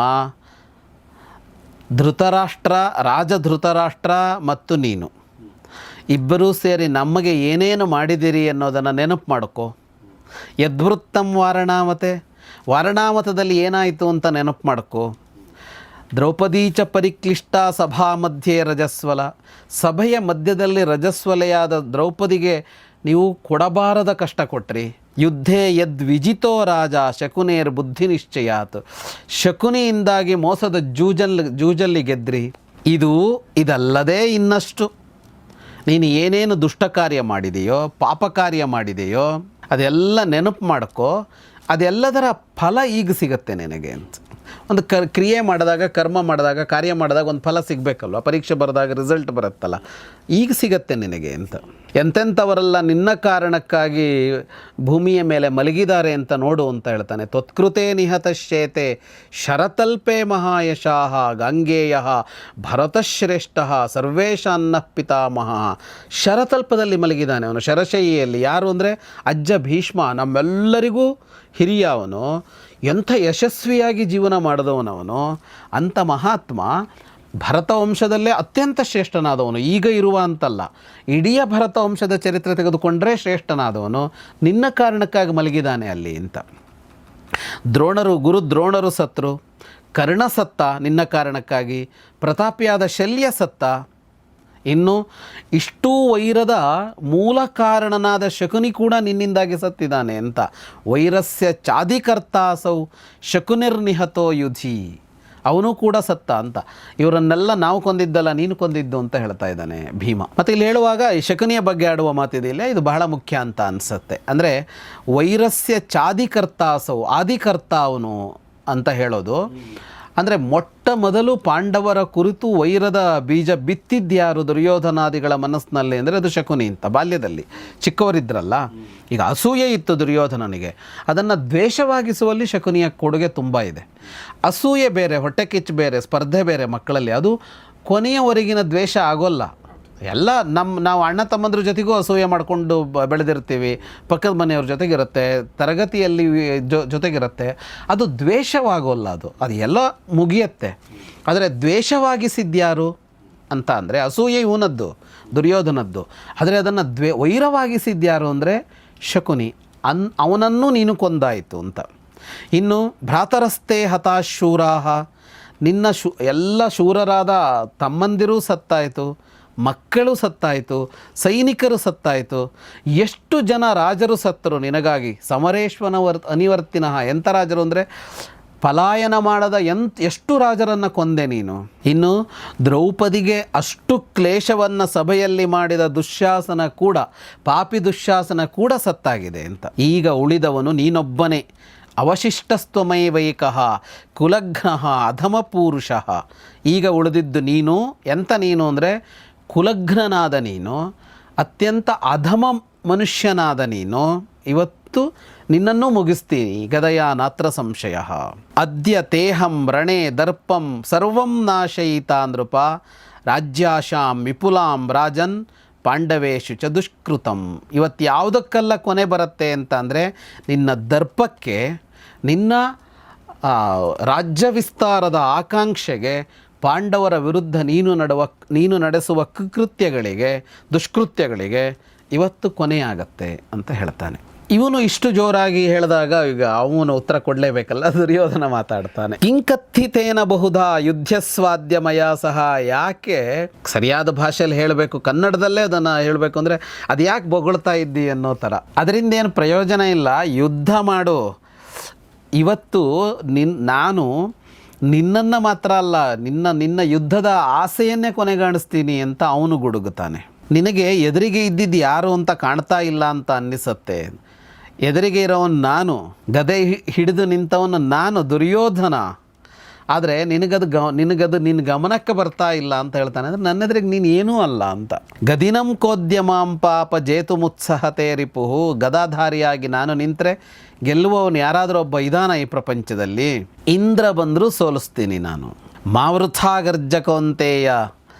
ರಾಜಧೃತರಾಷ್ಟ್ರ ಮತ್ತು ನೀನು ಇಬ್ಬರೂ ಸೇರಿ ನಮಗೆ ಏನೇನು ಮಾಡಿದಿರಿ ಅನ್ನೋದನ್ನು ನೆನಪು ಮಾಡ್ಕೋ. ಯದ್ವೃತ್ತಂ ವಾರಣಾಮತದಲ್ಲಿ ಏನಾಯಿತು ಅಂತ ನೆನಪು ಮಾಡ್ಕೋ. ದ್ರೌಪದಿ ಚ ಪರಿಕ್ಲಿಷ್ಟ ಸಭಾ ಮಧ್ಯೆ ರಜಸ್ವಲ. ಸಭೆಯ ಮಧ್ಯದಲ್ಲಿ ರಜಸ್ವಲೆಯಾದ ದ್ರೌಪದಿಗೆ ನೀವು ಕೊಡಬಾರದ ಕಷ್ಟ ಕೊಟ್ರಿ. ಯುದ್ಧೇ ಯದ್ವಿಜಿತೋ ರಾಜ ಶಕುನೇರ್ ಬುದ್ಧಿ ನಿಶ್ಚಯಾತ್. ಶಕುನಿಯಿಂದಾಗಿ ಮೋಸದ ಜೂಜಲ್ಲಿ ಗೆದ್ರಿ. ಇದಲ್ಲದೆ ಇನ್ನಷ್ಟು ನೀನು ಏನೇನು ದುಷ್ಟ ಕಾರ್ಯ ಮಾಡಿದೆಯೋ, ಪಾಪ ಕಾರ್ಯ ಮಾಡಿದೆಯೋ ಅದೆಲ್ಲ ನೆನಪು ಮಾಡ್ಕೋ. ಅದೆಲ್ಲದರ ಫಲ ಈಗ ಸಿಗತ್ತೆ ನಿನಗೆ ಅಂತ. ಒಂದು ಕ್ರಿಯೆ ಮಾಡಿದಾಗ, ಕರ್ಮ ಮಾಡಿದಾಗ, ಕಾರ್ಯ ಮಾಡಿದಾಗ ಒಂದು ಫಲ ಸಿಗಬೇಕಲ್ವ. ಪರೀಕ್ಷೆ ಬರೆದಾಗ ರಿಸಲ್ಟ್ ಬರುತ್ತಲ್ಲ, ಈಗ ಸಿಗತ್ತೆ ನಿನಗೆ ಅಂತ. ಎಂತೆಂಥವರೆಲ್ಲ ನಿನ್ನ ಕಾರಣಕ್ಕಾಗಿ ಭೂಮಿಯ ಮೇಲೆ ಮಲಗಿದ್ದಾರೆ ಅಂತ ನೋಡು ಅಂತ ಹೇಳ್ತಾನೆ. ತ್ವತ್ಕೃತೆ ನಿಹತಶ್ಚೇತೆ ಶರತಲ್ಪೆ ಮಹಾಯಶಾಹ ಗಾಂಗೇಯ ಭರತಶ್ರೇಷ್ಠ ಸರ್ವೇಶಾನ್ನ ಪಿತಾಮಹ. ಶರತಲ್ಪದಲ್ಲಿ ಮಲಗಿದ್ದಾನೆ ಅವನು, ಶರಶೈಯಲ್ಲಿ. ಯಾರು ಅಂದರೆ ಅಜ್ಜ ಭೀಷ್ಮ, ನಮ್ಮೆಲ್ಲರಿಗೂ ಹಿರಿಯ ಅವನು. ಎಂಥ ಯಶಸ್ವಿಯಾಗಿ ಜೀವನ ಮಾಡಿದವನವನು. ಅಂಥ ಮಹಾತ್ಮ ಭರತ ವಂಶದಲ್ಲೇ ಅತ್ಯಂತ ಶ್ರೇಷ್ಠನಾದವನು. ಈಗ ಇರುವ ಅಂತಲ್ಲ, ಇಡೀ ಭರತ ವಂಶದ ಚರಿತ್ರೆ ತೆಗೆದುಕೊಂಡ್ರೆ ಶ್ರೇಷ್ಠನಾದವನು. ನಿನ್ನ ಕಾರಣಕ್ಕಾಗಿ ಮಲಗಿದ್ದಾನೆ ಅಲ್ಲಿ ಅಂತ. ಗುರು ದ್ರೋಣರು ಸತ್ರು, ಕರ್ಣ ಸತ್ತ ನಿನ್ನ ಕಾರಣಕ್ಕಾಗಿ, ಪ್ರತಾಪಿಯಾದ ಶಲ್ಯ ಸತ್ತ. ಇನ್ನು ಇಷ್ಟೂ ವೈರದ ಮೂಲ ಕಾರಣನಾದ ಶಕುನಿ ಕೂಡ ನಿನ್ನಿಂದಾಗಿ ಸತ್ತಿದ್ದಾನೆ ಅಂತ. ವೈರಸ್ಯ ಚಾದಿಕರ್ತಾಸೌ ಶಕುನಿರ್ನಿಹತೋ ಯುಧಿ. ಅವನು ಕೂಡ ಸತ್ತ ಅಂತ. ಇವರನ್ನೆಲ್ಲ ನಾವು ಕೊಂದಿದ್ದಲ್ಲ, ನೀನು ಕೊಂದಿದ್ದು ಅಂತ ಹೇಳ್ತಾ ಇದ್ದಾನೆ ಭೀಮ. ಮತ್ತು ಇಲ್ಲಿ ಹೇಳುವಾಗ ಈ ಶಕುನಿಯ ಬಗ್ಗೆ ಆಡುವ ಮಾತಿದೆಯಲ್ಲ, ಇದು ಬಹಳ ಮುಖ್ಯ ಅಂತ ಅನಿಸುತ್ತೆ. ಅಂದರೆ ವೈರಸ್ಯ ಚಾದಿಕರ್ತಾಸೌ, ಆದಿಕರ್ತ ಅವನು ಅಂತ ಹೇಳೋದು. ಅಂದರೆ ಮೊಟ್ಟ ಮೊದಲು ಪಾಂಡವರ ಕುರಿತು ವೈರದ ಬೀಜ ಬಿತ್ತಿದ್ಯಾರು ದುರ್ಯೋಧನಾದಿಗಳ ಮನಸ್ಸಿನಲ್ಲಿ ಅಂದರೆ ಅದು ಶಕುನಿ ಅಂತ. ಬಾಲ್ಯದಲ್ಲಿ ಚಿಕ್ಕವರಿದ್ರಲ್ಲ, ಈಗ ಅಸೂಯೆ ಇತ್ತು ದುರ್ಯೋಧನನಿಗೆ, ಅದನ್ನು ದ್ವೇಷವಾಗಿಸುವಲ್ಲಿ ಶಕುನಿಯ ಕೊಡುಗೆ ತುಂಬ ಇದೆ. ಅಸೂಯೆ ಬೇರೆ, ಹೊಟ್ಟೆ ಕಿಚ್ಚು ಬೇರೆ, ಸ್ಪರ್ಧೆ ಬೇರೆ ಮಕ್ಕಳಲ್ಲಿ. ಅದು ಕೊನೆಯವರೆಗಿನ ದ್ವೇಷ ಆಗೋಲ್ಲ. ಎಲ್ಲ ನಾವು ಅಣ್ಣ ತಮ್ಮಂದ್ರ ಜೊತೆಗೂ ಅಸೂಯೆ ಮಾಡಿಕೊಂಡು ಬೆಳೆದಿರ್ತೀವಿ. ಪಕ್ಕದ ಮನೆಯವ್ರ ಜೊತೆಗಿರುತ್ತೆ, ತರಗತಿಯಲ್ಲಿ ಜೊತೆಗಿರುತ್ತೆ. ಅದು ದ್ವೇಷವಾಗೋಲ್ಲ. ಅದು ಎಲ್ಲ ಮುಗಿಯತ್ತೆ. ಆದರೆ ದ್ವೇಷವಾಗಿಸಿದ್ಯಾರು ಅಂತ ಅಂದರೆ ಅಸೂಯೆ ಇವನದ್ದು, ದುರ್ಯೋಧನದ್ದು. ಆದರೆ ಅದನ್ನು ವೈರವಾಗಿಸಿದ್ಯಾರು ಅಂದರೆ ಶಕುನಿ. ಅವನನ್ನು ನೀನು ಕೊಂದಾಯಿತು ಅಂತ. ಇನ್ನು ಭ್ರಾತರಸ್ತೆ ಹತಾಶೂರಾಹ, ನಿನ್ನ ಎಲ್ಲ ಶೂರರಾದ ತಮ್ಮಂದಿರೂ ಸತ್ತಾಯಿತು, ಮಕ್ಕಳು ಸತ್ತಾಯಿತು, ಸೈನಿಕರು ಸತ್ತಾಯಿತು. ಎಷ್ಟು ಜನ ರಾಜರು ಸತ್ತರು ನಿನಗಾಗಿ. ಅನಿವರ್ತಿನಃ. ಎಂಥ ರಾಜರು ಅಂದರೆ ಪಲಾಯನ ಮಾಡದ ಎಷ್ಟು ರಾಜರನ್ನು ಕೊಂದೆ ನೀನು. ಇನ್ನು ದ್ರೌಪದಿಗೆ ಅಷ್ಟು ಕ್ಲೇಶವನ್ನು ಸಭೆಯಲ್ಲಿ ಮಾಡಿದ ದುಶ್ಯಾಸನ ಕೂಡ, ಪಾಪಿ ದುಶ್ಯಾಸನ ಕೂಡ ಸತ್ತಾಗಿದೆ ಅಂತ. ಈಗ ಉಳಿದವನು ನೀನೊಬ್ಬನೇ. ಅವಶಿಷ್ಟಸ್ತ್ವಮೈವೈಕಃ ಕುಲಘ್ನಃ ಅಧಮಪೂರುಷಃ. ಈಗ ಉಳಿದಿದ್ದು ನೀನು. ಎಂಥ ನೀನು ಅಂದರೆ ಕುಲಘ್ನನಾದ ನೀನು, ಅತ್ಯಂತ ಅಧಮ ಮನುಷ್ಯನಾದ ನೀನು. ಇವತ್ತು ನಿನ್ನನ್ನು ಮುಗಿಸ್ತೀನಿ. ಗದಯ ನಾತ್ರ ಸಂಶಯ. ಅದ್ಯ ತೇಹಂ ರಣೇ ದರ್ಪಂ ಸರ್ವಂ ನಾಶಯಿತ ನೃಪ ರಾಜ್ಯಾಶಾಂ ವಿಪುಲಾಂ ರಾಜನ್ ಪಾಂಡವೇಶು ಚ ದುಷ್ಕೃತಂ. ಇವತ್ತು ಯಾವುದಕ್ಕೆಲ್ಲ ಕೊನೆ ಬರುತ್ತೆ ಅಂತ ಅಂದರೆ ನಿನ್ನ ದರ್ಪಕ್ಕೆ, ನಿನ್ನ ರಾಜ್ಯ ವಿಸ್ತಾರದ ಆಕಾಂಕ್ಷೆಗೆ, ಪಾಂಡವರ ವಿರುದ್ಧ ನೀನು ನಡೆಸುವ ಕುಕೃತ್ಯಗಳಿಗೆ, ದುಷ್ಕೃತ್ಯಗಳಿಗೆ ಇವತ್ತು ಕೊನೆಯಾಗತ್ತೆ ಅಂತ ಹೇಳ್ತಾನೆ. ಇವನು ಇಷ್ಟು ಜೋರಾಗಿ ಹೇಳಿದಾಗ ಈಗ ಅವನು ಉತ್ತರ ಕೊಡಲೇಬೇಕಲ್ಲ. ದುರ್ಯೋಧನ ಮಾತಾಡ್ತಾನೆ. ಕಿಂಕಥಿತೇನ ಬಹುಧಾ ಯುದ್ಧಸ್ವಾದ್ಯಮಯ ಸಹ. ಯಾಕೆ ಸರಿಯಾದ ಭಾಷೆಯಲ್ಲಿ ಹೇಳಬೇಕು, ಕನ್ನಡದಲ್ಲೇ ಅದನ್ನು ಹೇಳಬೇಕು ಅಂದರೆ ಅದು ಯಾಕೆ ಬೊಗಳ್ತಾ ಇದ್ದಿ ಅನ್ನೋ ಥರ. ಅದರಿಂದ ಏನು ಪ್ರಯೋಜನ ಇಲ್ಲ. ಯುದ್ಧ ಮಾಡು. ಇವತ್ತು ನಾನು ನಿನ್ನನ್ನು ಮಾತ್ರ ಅಲ್ಲ, ನಿನ್ನ ಯುದ್ಧದ ಆಸೆಯನ್ನೇ ಕೊನೆಗಾಣಿಸ್ತೀನಿ ಅಂತ ಅವನು ಗುಡುಗುತ್ತಾನೆ. ನಿನಗೆ ಎದುರಿಗೆ ಇದ್ದಿದ್ದು ಯಾರು ಅಂತ ಕಾಣ್ತಾ ಇಲ್ಲ ಅಂತ ಅನ್ನಿಸತ್ತೆ. ಎದುರಿಗೆ ಇರೋವನು ನಾನು, ಗದೆ ಹಿಡಿದು ನಿಂತವನು ನಾನು ದುರ್ಯೋಧನ. ಆದರೆ ನಿನ್ನ ಗಮನಕ್ಕೆ ಬರ್ತಾ ಇಲ್ಲ ಅಂತ ಹೇಳ್ತಾನೆ. ಅಂದರೆ ನನ್ನ ಎದುರಿಗೆ ನೀನು ಏನೂ ಅಲ್ಲ ಅಂತ. ಗದಿನಂ ಕೋದ್ಯಮಾಂ ಪಾಪ ಜೇತು ಮುತ್ಸಹತೆ ರಿಪುಹು. ಗದಾಧಾರಿಯಾಗಿ ನಾನು ನಿಂತರೆ ಗೆಲ್ಲುವವನು ಯಾರಾದರೂ ಒಬ್ಬ ಇದಾನ ಈ ಪ್ರಪಂಚದಲ್ಲಿ. ಇಂದ್ರ ಬಂದರೂ ಸೋಲಿಸ್ತೀನಿ ನಾನು. ಮಾವೃಥಾಗರ್ಜಕೌಂತೆಯ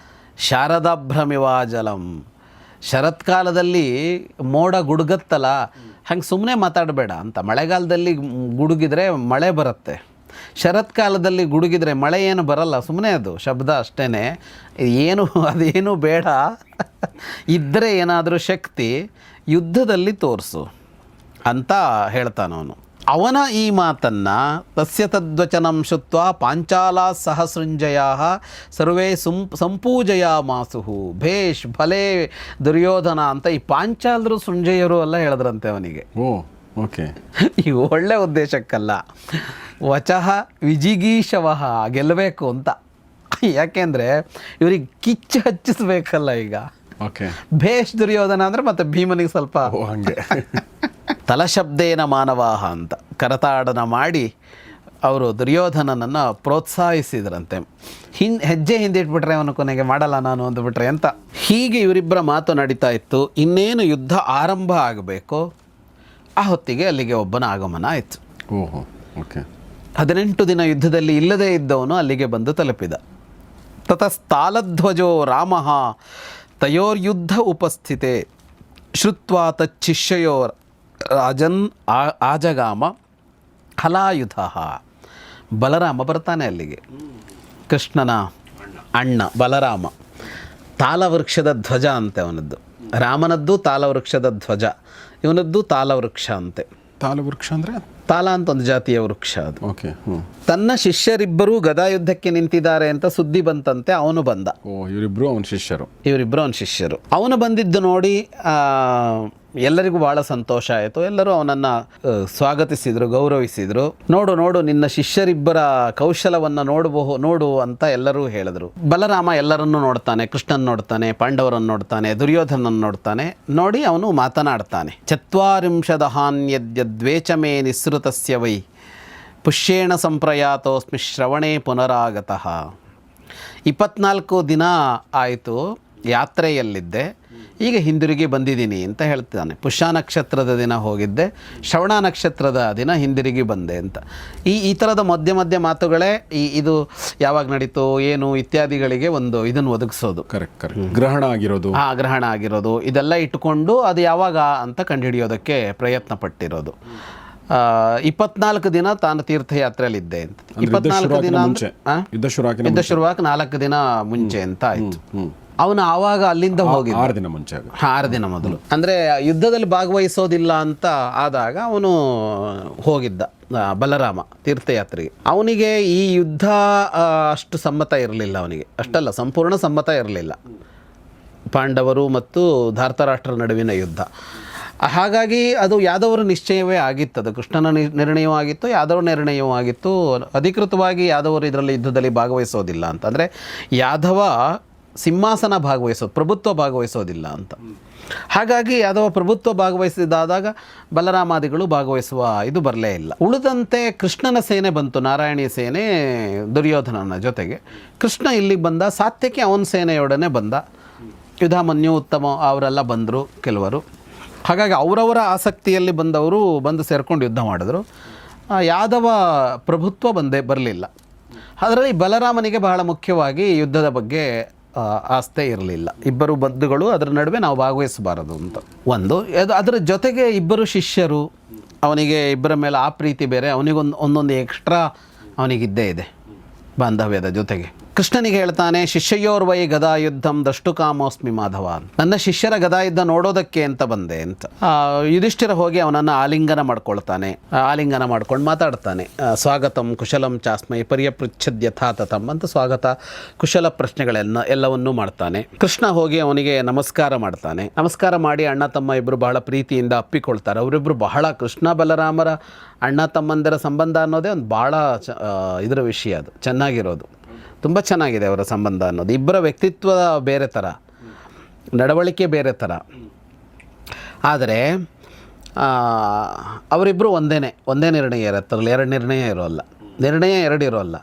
ಶಾರದಾಭ್ರಮಿವಾಜಲಂ. ಶರತ್ಕಾಲದಲ್ಲಿ ಮೋಡ ಗುಡುಗತ್ತಲ್ಲ, ಹಂಗೆ ಸುಮ್ಮನೆ ಮಾತಾಡಬೇಡ ಅಂತ. ಮಳೆಗಾಲದಲ್ಲಿ ಗುಡುಗಿದ್ರೆ ಮಳೆ ಬರುತ್ತೆ, ಶರತ್ಕಾಲದಲ್ಲಿ ಗುಡುಗಿದ್ರೆ ಮಳೆ ಏನು ಬರಲ್ಲ, ಸುಮ್ಮನೆ ಅದು ಶಬ್ದ ಅಷ್ಟೇ. ಅದೇನು ಬೇಡ. ಇದ್ದರೆ ಏನಾದರೂ ಶಕ್ತಿ ಯುದ್ಧದಲ್ಲಿ ತೋರಿಸು ಅಂತ ಹೇಳ್ತಾನವನು. ಅವನ ಈ ಮಾತನ್ನು ತಸ್ಯ ತದ್ವಚನಂ ಶುತ್ವ ಪಾಂಚಾಲಾ ಸಹಸೃಂಜಯ ಸರ್ವೇ ಸಂಪೂಜಯಾಮಾಸುಹು. ಭೇಷ್ ಭಲೇ ದುರ್ಯೋಧನ ಅಂತ ಈ ಪಾಂಚಾಲರು ಸೃಂಜಯರು ಎಲ್ಲ ಹೇಳಿದ್ರಂತೆ ಅವನಿಗೆ. ಓಕೆ, ಈ ಒಳ್ಳೆ ಉದ್ದೇಶಕ್ಕಲ್ಲ. ವಚಃ ವಿಜಿಗೀಷವಃ, ಗೆಲ್ಲಬೇಕು ಅಂತ. ಯಾಕೆಂದರೆ ಇವ್ರಿಗೆ ಕಿಚ್ಚು ಹಚ್ಚಿಸ್ಬೇಕಲ್ಲ ಈಗ. ಓಕೆ, ಭೇಷ್ ದುರ್ಯೋಧನ ಅಂದರೆ ಮತ್ತೆ ಭೀಮನಿಗೆ ಸ್ವಲ್ಪ ಹಂಗೆ ತಲಶಬ್ದೇನ ಮಾನವಾಹ ಅಂತ ಕರತಾಡನ ಮಾಡಿ ಅವರು ದುರ್ಯೋಧನನನ್ನು ಪ್ರೋತ್ಸಾಹಿಸಿದ್ರಂತೆ. ಹೆಜ್ಜೆ ಹಿಂದಿಟ್ಬಿಟ್ರೆ ಅವನು ಕೊನೆಗೆ ಮಾಡಲ್ಲ ನಾನು ಅಂದುಬಿಟ್ರೆ ಅಂತ. ಹೀಗೆ ಇವರಿಬ್ಬರ ಮಾತು ನಡೀತಾ ಇತ್ತು. ಇನ್ನೇನು ಯುದ್ಧ ಆರಂಭ ಆಗಬೇಕು, ಆ ಹೊತ್ತಿಗೆ ಅಲ್ಲಿಗೆ ಒಬ್ಬನ ಆಗಮನ ಆಯಿತು. ಓಕೆ, 18 ದಿನ ಯುದ್ಧದಲ್ಲಿ ಇಲ್ಲದೇ ಇದ್ದವನು ಅಲ್ಲಿಗೆ ಬಂದು ತಲುಪಿದ. ತತಸ್ತಾಲಧ್ವಜೋ ರಾಮ ತಯೋರ್ಯುದ್ಧ ಉಪಸ್ಥಿತೆ ಶ್ರುತ್ವಾ ತಚ್ಚಿಷ್ಯಯೋರ್ ರಾಜನ್ ಆಜಗಾಮ ಹಲಾಯುಧ. ಬಲರಾಮ ಬರ್ತಾನೆ ಅಲ್ಲಿಗೆ, ಕೃಷ್ಣನ ಅಣ್ಣ ಬಲರಾಮ. ತಾಲವೃಕ್ಷದ ಧ್ವಜ ಅಂತೆ ಅವನದ್ದು. ರಾಮನದ್ದು ತಾಲವೃಕ್ಷದ ಧ್ವಜ, ಇವನದ್ದು ತಾಲವೃಕ್ಷ ಅಂತೆ. ತಾಲವೃಕ್ಷ ಅಂದರೆ ತಾಲ ಅಂತ ಒಂದು ಜಾತಿಯ ವೃಕ್ಷ ಅದು. ಓಕೆ. ತನ್ನ ಶಿಷ್ಯರಿಬ್ಬರೂ ಗದಾಯುದ್ಧಕ್ಕೆ ನಿಂತಿದ್ದಾರೆ ಅಂತ ಸುದ್ದಿ ಬಂತಂತೆ. ಅವನು ಬಂದ. ಇವರಿಬ್ಬರು ಅವನ ಶಿಷ್ಯರು. ಅವನು ಬಂದಿದ್ದು ನೋಡಿ ಎಲ್ಲರಿಗೂ ಭಾಳ ಸಂತೋಷ ಆಯಿತು. ಎಲ್ಲರೂ ಅವನನ್ನು ಸ್ವಾಗತಿಸಿದರು, ಗೌರವಿಸಿದರು. ನೋಡು ನಿನ್ನ ಶಿಷ್ಯರಿಬ್ಬರ ಕೌಶಲವನ್ನು ನೋಡು ಅಂತ ಎಲ್ಲರೂ ಹೇಳಿದರು. ಬಲರಾಮ ಎಲ್ಲರನ್ನೂ ನೋಡ್ತಾನೆ, ಕೃಷ್ಣನ್ ನೋಡ್ತಾನೆ, ಪಾಂಡವರನ್ನು ನೋಡ್ತಾನೆ, ದುರ್ಯೋಧನನ್ನು ನೋಡ್ತಾನೆ. ನೋಡಿ ಅವನು ಮಾತನಾಡ್ತಾನೆ. 40 ದ್ವೇಚಮೇ ನಿಸೃತಸ್ಯ ವೈ ಪುಷ್ಯೇಣ ಸಂಪ್ರಯಾತೋಸ್ಮಿ ಶ್ರವಣೇ ಪುನರಾಗತಃ. 24 ದಿನ ಆಯಿತು ಯಾತ್ರೆಯಲ್ಲಿದ್ದೆ, ಈಗ ಹಿಂದಿರುಗಿ ಬಂದಿದ್ದೀನಿ ಅಂತ ಹೇಳ್ತಾನೆ. ಪುಷ್ಯ ನಕ್ಷತ್ರದ ದಿನ ಹೋಗಿದ್ದೆ, ಶ್ರವಣ ನಕ್ಷತ್ರದ ದಿನ ಹಿಂದಿರುಗಿ ಬಂದೆ ಅಂತ. ಈ ಥರದ ಮಧ್ಯ ಮಾತುಗಳೇ ಇದು ಯಾವಾಗ ನಡೀತು ಏನು ಇತ್ಯಾದಿಗಳಿಗೆ ಒಂದು ಇದನ್ನು ಒದಗಿಸೋದು. ಕರೆಕ್ಟ್. ಗ್ರಹಣ ಆಗಿರೋದು ಇದೆಲ್ಲ ಇಟ್ಟುಕೊಂಡು ಅದು ಯಾವಾಗ ಅಂತ ಕಂಡುಹಿಡಿಯೋದಕ್ಕೆ ಪ್ರಯತ್ನ ಪಟ್ಟಿರೋದು. 24 ದಿನ ತಾನು ತೀರ್ಥಯಾತ್ರೆಯಲ್ಲಿದ್ದೆ ಅಂತ. 24 ದಿನ ಯುದ್ಧ ಶುರುವಾಕ 4 ದಿನ ಮುಂಚೆ ಅಂತ ಆಯಿತು. ಅವನು ಆವಾಗ ಅಲ್ಲಿಂದ ಹೋಗಿದ್ದ 6 ದಿನ ಮೊದಲು. ಅಂದರೆ ಯುದ್ಧದಲ್ಲಿ ಭಾಗವಹಿಸೋದಿಲ್ಲ ಅಂತ ಆದಾಗ ಅವನು ಹೋಗಿದ್ದ ಬಲರಾಮ ತೀರ್ಥಯಾತ್ರೆಗೆ. ಅವನಿಗೆ ಈ ಯುದ್ಧ ಅಷ್ಟು ಸಮ್ಮತ ಇರಲಿಲ್ಲ. ಅವನಿಗೆ ಅಷ್ಟಲ್ಲ, ಸಂಪೂರ್ಣ ಸಮ್ಮತ ಇರಲಿಲ್ಲ. ಪಾಂಡವರು ಮತ್ತು ಧಾರ್ತರಾಷ್ಟ್ರ ನಡುವಿನ ಯುದ್ಧ. ಹಾಗಾಗಿ ಅದು ಯಾದವರ ನಿಶ್ಚಯವೇ ಆಗಿತ್ತು. ಅದು ಕೃಷ್ಣನ ನಿರ್ಣಯವೂ ಆಗಿತ್ತು, ಯಾದವ ನಿರ್ಣಯವೂ ಆಗಿತ್ತು. ಅಧಿಕೃತವಾಗಿ ಯಾದವರು ಇದರಲ್ಲಿ ಯುದ್ಧದಲ್ಲಿ ಭಾಗವಹಿಸೋದಿಲ್ಲ ಅಂತ. ಅಂದರೆ ಯಾದವ ಸಿಂಹಾಸನ ಭಾಗವಹಿಸೋದು, ಪ್ರಭುತ್ವ ಭಾಗವಹಿಸೋದಿಲ್ಲ ಅಂತ. ಹಾಗಾಗಿ ಯಾದವ ಪ್ರಭುತ್ವ ಭಾಗವಹಿಸಿದಾದಾಗ ಬಲರಾಮಾದಿಗಳು ಭಾಗವಹಿಸುವ ಇದು ಬರಲೇ ಇಲ್ಲ. ಉಳಿದಂತೆ ಕೃಷ್ಣನ ಸೇನೆ ಬಂತು, ನಾರಾಯಣೀಯ ಸೇನೆ ದುರ್ಯೋಧನನ ಜೊತೆಗೆ. ಕೃಷ್ಣ ಇಲ್ಲಿಗೆ ಬಂದ, ಸಾತ್ಯಕ್ಕೆ ಅವನ ಸೇನೆಯೊಡನೆ ಬಂದ. ಯುಧಾಮನ್ಯು, ಉತ್ತಮ ಅವರೆಲ್ಲ ಬಂದರು ಕೆಲವರು. ಹಾಗಾಗಿ ಅವರವರ ಆಸಕ್ತಿಯಲ್ಲಿ ಬಂದು ಸೇರ್ಕೊಂಡು ಯುದ್ಧ ಮಾಡಿದ್ರು. ಯಾದವ ಪ್ರಭುತ್ವ ಬರಲಿಲ್ಲ. ಅದರಲ್ಲಿ ಬಲರಾಮನಿಗೆ ಬಹಳ ಮುಖ್ಯವಾಗಿ ಯುದ್ಧದ ಬಗ್ಗೆ ಆಸ್ಥೆ ಇರಲಿಲ್ಲ. ಇಬ್ಬರು ಬಂಧುಗಳು, ಅದರ ನಡುವೆ ನಾವು ಭಾಗವಹಿಸಬಾರದು ಅಂತ ಒಂದು. ಅದರ ಜೊತೆಗೆ ಇಬ್ಬರು ಶಿಷ್ಯರು, ಅವನಿಗೆ ಇಬ್ಬರ ಮೇಲೆ ಆ ಪ್ರೀತಿ ಬೇರೆ, ಒಂದೊಂದು ಎಕ್ಸ್ಟ್ರಾ ಅವನಿಗಿದ್ದೇ ಇದೆ ಬಾಂಧವ್ಯದ ಜೊತೆಗೆ. ಕೃಷ್ಣನಿಗೆ ಹೇಳ್ತಾನೆ, ಶಿಷ್ಯೋರ್ವೈ ಗದಾಯುದ್ಧಂ ದ್ರಷ್ಟು ಕಾಮೋಸ್ಮಿ ಮಾಧವ. ನನ್ನ ಶಿಷ್ಯರ ಗದಾಯುದ್ಧ ನೋಡೋದಕ್ಕೆ ಅಂತ ಬಂದೆ ಅಂತ. ಯುಧಿಷ್ಠಿರ ಹೋಗಿ ಅವನನ್ನು ಆಲಿಂಗನ ಮಾಡ್ಕೊಳ್ತಾನೆ. ಆಲಿಂಗನ ಮಾಡ್ಕೊಂಡು ಮಾತಾಡ್ತಾನೆ. ಸ್ವಾಗತಂ ಕುಶಲಂ ಚಾಸ್ಮೈ ಪರ್ಯಪೃಚ್ಛದ್ ಯಥಾತಥಂ ಅಂತ ಸ್ವಾಗತ ಕುಶಲ ಎಲ್ಲವನ್ನೂ ಮಾಡ್ತಾನೆ. ಕೃಷ್ಣ ಹೋಗಿ ಅವನಿಗೆ ನಮಸ್ಕಾರ ಮಾಡ್ತಾನೆ. ನಮಸ್ಕಾರ ಮಾಡಿ ಅಣ್ಣ ತಮ್ಮ ಇಬ್ಬರು ಬಹಳ ಪ್ರೀತಿಯಿಂದ ಅಪ್ಪಿಕೊಳ್ತಾರೆ. ಅವರಿಬ್ಬರು ಬಹಳ, ಕೃಷ್ಣ ಬಲರಾಮರ ಅಣ್ಣ ತಮ್ಮಂದರ ಸಂಬಂಧ ಅನ್ನೋದೇ ಒಂದು ಭಾಳ ಇದರ ವಿಷಯ. ಅದು ಚೆನ್ನಾಗಿರೋದು, ತುಂಬ ಚೆನ್ನಾಗಿದೆ ಅವರ ಸಂಬಂಧ ಅನ್ನೋದು. ಇಬ್ಬರ ವ್ಯಕ್ತಿತ್ವ ಬೇರೆ ಥರ. ನಡವಳಿಕೆ ಬೇರೆ ಥರ. ಆದರೆ ಅವರಿಬ್ಬರು ಒಂದೇ ನಿರ್ಣಯ ಇರುತ್ತಲ್ಲ, ಎರಡು ನಿರ್ಣಯ ಇರೋಲ್ಲ, ನಿರ್ಣಯ ಎರಡು ಇರೋಲ್ಲ.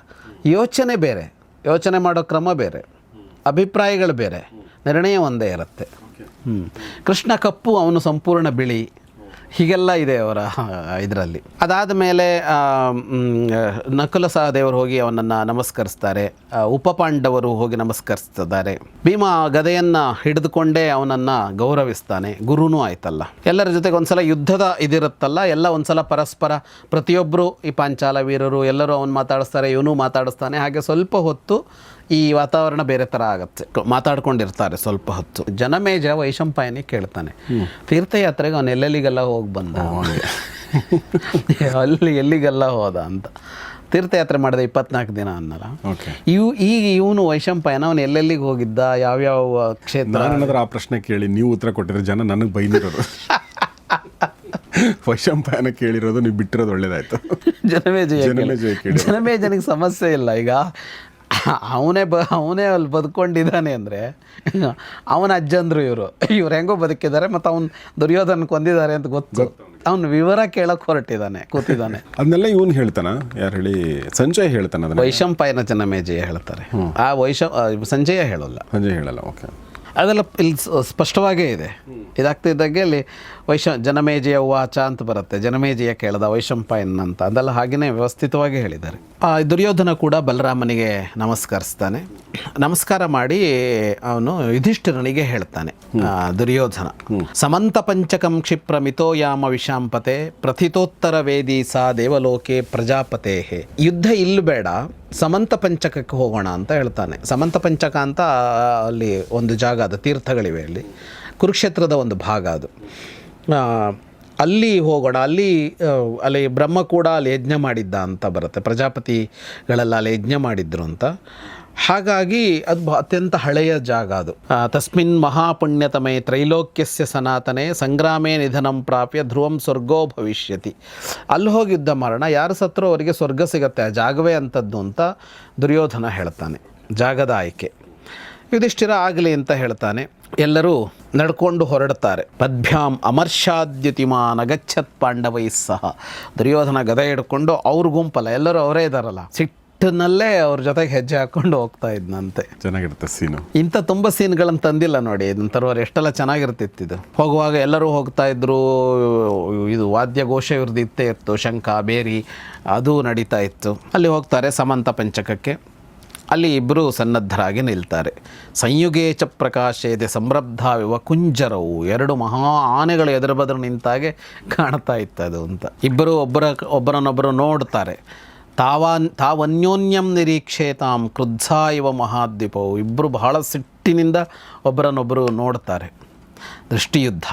ಯೋಚನೆ ಬೇರೆ, ಯೋಚನೆ ಮಾಡೋ ಕ್ರಮ ಬೇರೆ, ಅಭಿಪ್ರಾಯಗಳು ಬೇರೆ, ನಿರ್ಣಯ ಒಂದೇ ಇರುತ್ತೆ. ಕೃಷ್ಣ ಕಪ್ಪು, ಅವನು ಸಂಪೂರ್ಣ ಬಿಳಿ, ಹೀಗೆಲ್ಲ ಇದೆ ಅವರ ಇದರಲ್ಲಿ. ಅದಾದ ಮೇಲೆ ನಕುಲ ಸಹದೇವರು ಹೋಗಿ ಅವನನ್ನು ನಮಸ್ಕರಿಸ್ತಾರೆ, ಉಪಪಾಂಡವರು ಹೋಗಿ ನಮಸ್ಕರಿಸ್ತಿದ್ದಾರೆ. ಭೀಮ ಗದೆಯನ್ನು ಹಿಡಿದುಕೊಂಡೇ ಅವನನ್ನು ಗೌರವಿಸ್ತಾನೆ, ಗುರುನೂ ಆಯ್ತಲ್ಲ. ಎಲ್ಲರ ಜೊತೆಗೆ ಒಂದ್ಸಲ ಯುದ್ಧದ ಇದಿರುತ್ತಲ್ಲ, ಎಲ್ಲ ಒಂದ್ಸಲ ಪರಸ್ಪರ ಪ್ರತಿಯೊಬ್ಬರು ಈ ಪಾಂಚಾಲ ವೀರರು ಎಲ್ಲರೂ ಅವನು ಮಾತಾಡಿಸ್ತಾರೆ, ಇವನು ಮಾತಾಡಿಸ್ತಾನೆ. ಹಾಗೆ ಸ್ವಲ್ಪ ಹೊತ್ತು ಈ ವಾತಾವರಣ ಬೇರೆ ಥರ ಆಗುತ್ತೆ, ಮಾತಾಡ್ಕೊಂಡಿರ್ತಾರೆ ಸ್ವಲ್ಪ ಹೊತ್ತು. ಜನಮೇಜ ವೈಶಂಪಾಯನಿ ಕೇಳ್ತಾನೆ, ತೀರ್ಥಯಾತ್ರೆಗೆ ಅವನು ಎಲ್ಲೆಲ್ಲಿಗೆಲ್ಲ ಹೋಗಿ ಬಂದ, ಅಲ್ಲಿ ಎಲ್ಲಿಗೆಲ್ಲ ಹೋದ ಅಂತ. ತೀರ್ಥಯಾತ್ರೆ ಮಾಡಿದ 24 ದಿನ ಅನ್ನಲ್ಲ. ಈಗ ಇವನು ವೈಶಂಪಾಯನ ಅವನು ಎಲ್ಲೆಲ್ಲಿಗೆ ಹೋಗಿದ್ದ, ಯಾವ್ಯಾವ ಕ್ಷೇತ್ರ. ಆ ಪ್ರಶ್ನೆ ಕೇಳಿ ನೀವು ಉತ್ತರ ಕೊಟ್ಟಿರೋ ಜನ ನನಗೆ ಬೈದಿರೋದು. ವೈಶಂಪಾಯನ ಕೇಳಿರೋದು ನೀವು ಬಿಟ್ಟಿರೋದು ಒಳ್ಳೇದಾಯ್ತು. ಜನಮೇಜನಿಗೆ ಸಮಸ್ಯೆ ಇಲ್ಲ. ಈಗ ಅವನೇ ಅಲ್ಲಿ ಬದುಕೊಂಡಿದ್ದಾನೆ ಅಂದರೆ ಅವನ ಅಜ್ಜಂದ್ರು ಇವ್ರು ಹೆಂಗೋ ಬದುಕಿದ್ದಾರೆ, ಮತ್ತು ಅವ್ನು ದುರ್ಯೋಧನ ಕೊಂದಿದ್ದಾರೆ ಅಂತ ಗೊತ್ತು. ಅವ್ನು ವಿವರ ಕೇಳಕ್ಕೆ ಕೂತಿದ್ದಾನೆ. ಅದನ್ನೆಲ್ಲ ಇವನು ಹೇಳ್ತಾನ, ಯಾರು ಹೇಳಿ, ಸಂಜಯ್ ಹೇಳ್ತಾನೆ. ವೈಶಂಪಾಯನ ಜನಮೇಜಯ ಹೇಳ್ತಾರೆ, ಆ ಸಂಜಯ ಹೇಳಲ್ಲ. ಓಕೆ, ಅದೆಲ್ಲ ಇಲ್ಲಿ ಸ್ಪಷ್ಟವಾಗೇ ಇದೆ. ಇದಾಗ್ತಿದ್ದಾಗೆ ಅಲ್ಲಿ ಜನಮೇಜಯ ವಾಚ ಅಂತ ಬರುತ್ತೆ, ಜನಮೇಜಯ ಕೇಳ್ದ ವೈಶಂಪಾಯನ್ ಅಂತ, ಅದೆಲ್ಲ ಹಾಗೆಯೇ ವ್ಯವಸ್ಥಿತವಾಗಿ ಹೇಳಿದ್ದಾರೆ. ದುರ್ಯೋಧನ ಕೂಡ ಬಲರಾಮನಿಗೆ ನಮಸ್ಕರಿಸ್ತಾನೆ. ನಮಸ್ಕಾರ ಮಾಡಿ ಅವನು ಯುಧಿಷ್ಠಿರನಿಗೆ ಹೇಳ್ತಾನೆ, ದುರ್ಯೋಧನ, ಸಮಂತ ಪಂಚಕಂ ಕ್ಷಿಪ್ರ ಮಿತೋ ಯಾಮ ವಿಶಾಂಪತೆ ಪ್ರಥಿತೋತ್ತರ ವೇದಿ ಸಾ ದೇವಲೋಕೆ ಪ್ರಜಾಪತೆ. ಯುದ್ಧ ಇಲ್ಲಿ ಬೇಡ, ಸಮಂತ ಪಂಚಕಕ್ಕೆ ಹೋಗೋಣ ಅಂತ ಹೇಳ್ತಾನೆ. ಸಮಂತ ಪಂಚಕ ಅಂತ ಅಲ್ಲಿ ಒಂದು ಜಾಗ, ಅದು ತೀರ್ಥಗಳಿವೆ ಅಲ್ಲಿ, ಕುರುಕ್ಷೇತ್ರದ ಒಂದು ಭಾಗ ಅದು. ಅಲ್ಲಿ ಹೋಗೋಣ, ಅಲ್ಲಿ ಬ್ರಹ್ಮ ಕೂಡ ಅಲ್ಲಿ ಯಜ್ಞ ಮಾಡಿದ್ದ ಅಂತ ಬರುತ್ತೆ, ಪ್ರಜಾಪತಿಗಳೆಲ್ಲ ಅಲ್ಲಿ ಯಜ್ಞ ಮಾಡಿದ್ರು ಅಂತ. ಹಾಗಾಗಿ ಅದು ಅತ್ಯಂತ ಹಳೆಯ ಜಾಗ ಅದು. ತಸ್ಮಿನ್ ಮಹಾಪುಣ್ಯತಮೇ ತ್ರೈಲೋಕ್ಯಸ್ಯ ಸನಾತನೆ ಸಂಗ್ರಾಮೇ ನಿಧನಂ ಪ್ರಾಪ್ಯ ಧ್ರುವಂ ಸ್ವರ್ಗೋ ಭವಿಷ್ಯತಿ. ಅಲ್ಲಿ ಹೋಗಿ ಯುದ್ಧ ಮಾಡೋಣ, ಯಾರು ಸತ್ರು ಅವರಿಗೆ ಸ್ವರ್ಗ ಸಿಗತ್ತೆ, ಆ ಜಾಗವೇ ಅಂಥದ್ದು ಅಂತ ದುರ್ಯೋಧನ ಹೇಳ್ತಾನೆ. ಜಾಗದ ಆಯ್ಕೆ. ಯುಧಿಷ್ಠಿರ ಆಗಲಿ ಅಂತ ಹೇಳ್ತಾನೆ. ಎಲ್ಲರೂ ನಡ್ಕೊಂಡು ಹೊರಡ್ತಾರೆ. ಪದ್ಭ್ಯಾಂ ಅಮರ್ಷಾದ್ಯುತಿಮಾನ್ ಅಗಚ್ಚತ್ ಪಾಂಡವೈ ಸಹ. ದುರ್ಯೋಧನ ಗದೆ ಹಿಡ್ಕೊಂಡು ಅವ್ರ ಗುಂಪಲ್ಲ, ಎಲ್ಲರೂ ಅವರೇ ಇದ್ದಾರಲ್ಲ, ಸಿಟ್ಟಿನಲ್ಲೇ ಅವ್ರ ಜೊತೆಗೆ ಹೆಜ್ಜೆ ಹಾಕ್ಕೊಂಡು ಹೋಗ್ತಾ ಇದ್ನಂತೆ. ಚೆನ್ನಾಗಿರುತ್ತೆ ಸೀನು. ಇಂಥ ತುಂಬ ಸೀನ್ಗಳನ್ನು ತಂದಿಲ್ಲ ನೋಡಿ, ಇದನ್ನ ತರುವರು ಎಷ್ಟೆಲ್ಲ ಚೆನ್ನಾಗಿರ್ತಿತ್ತು. ಹೋಗುವಾಗ ಎಲ್ಲರೂ ಹೋಗ್ತಾ ಇದ್ರು, ಇದು ವಾದ್ಯಘೋಷ ಇವ್ರದ್ದು ಇತ್ತೇ ಇತ್ತು, ಶಂಖ ಬೇರಿ ಅದು ನಡೀತಾ ಇತ್ತು. ಅಲ್ಲಿ ಹೋಗ್ತಾರೆ ಸಮಂತ ಪಂಚಕಕ್ಕೆ. ಅಲ್ಲಿ ಇಬ್ಬರು ಸನ್ನದ್ಧರಾಗಿ ನಿಲ್ತಾರೆ. ಸಂಯುಗೇ ಚ ಪ್ರಕಾಶೇದೆ ಸಂರಬ್ಧ ವಿವ ಕುಂಜರವು. ಎರಡು ಮಹಾ ಆನೆಗಳು ಎದುರು ಬದರು ನಿಂತಾಗೆ ಕಾಣ್ತಾ ಇತ್ತದು ಅಂತ. ಇಬ್ಬರು ಒಬ್ಬರನ್ನೊಬ್ಬರು ನೋಡ್ತಾರೆ. ತಾವನ್ಯೋನ್ಯಂ ನಿರೀಕ್ಷೇತಾಂ ಕ್ರುದ್ಧ ಇವ ಮಹಾದ್ವೀಪವು. ಇಬ್ಬರು ಬಹಳ ಸಿಟ್ಟಿನಿಂದ ಒಬ್ಬರನ್ನೊಬ್ಬರು ನೋಡ್ತಾರೆ. ದೃಷ್ಟಿಯುದ್ಧ,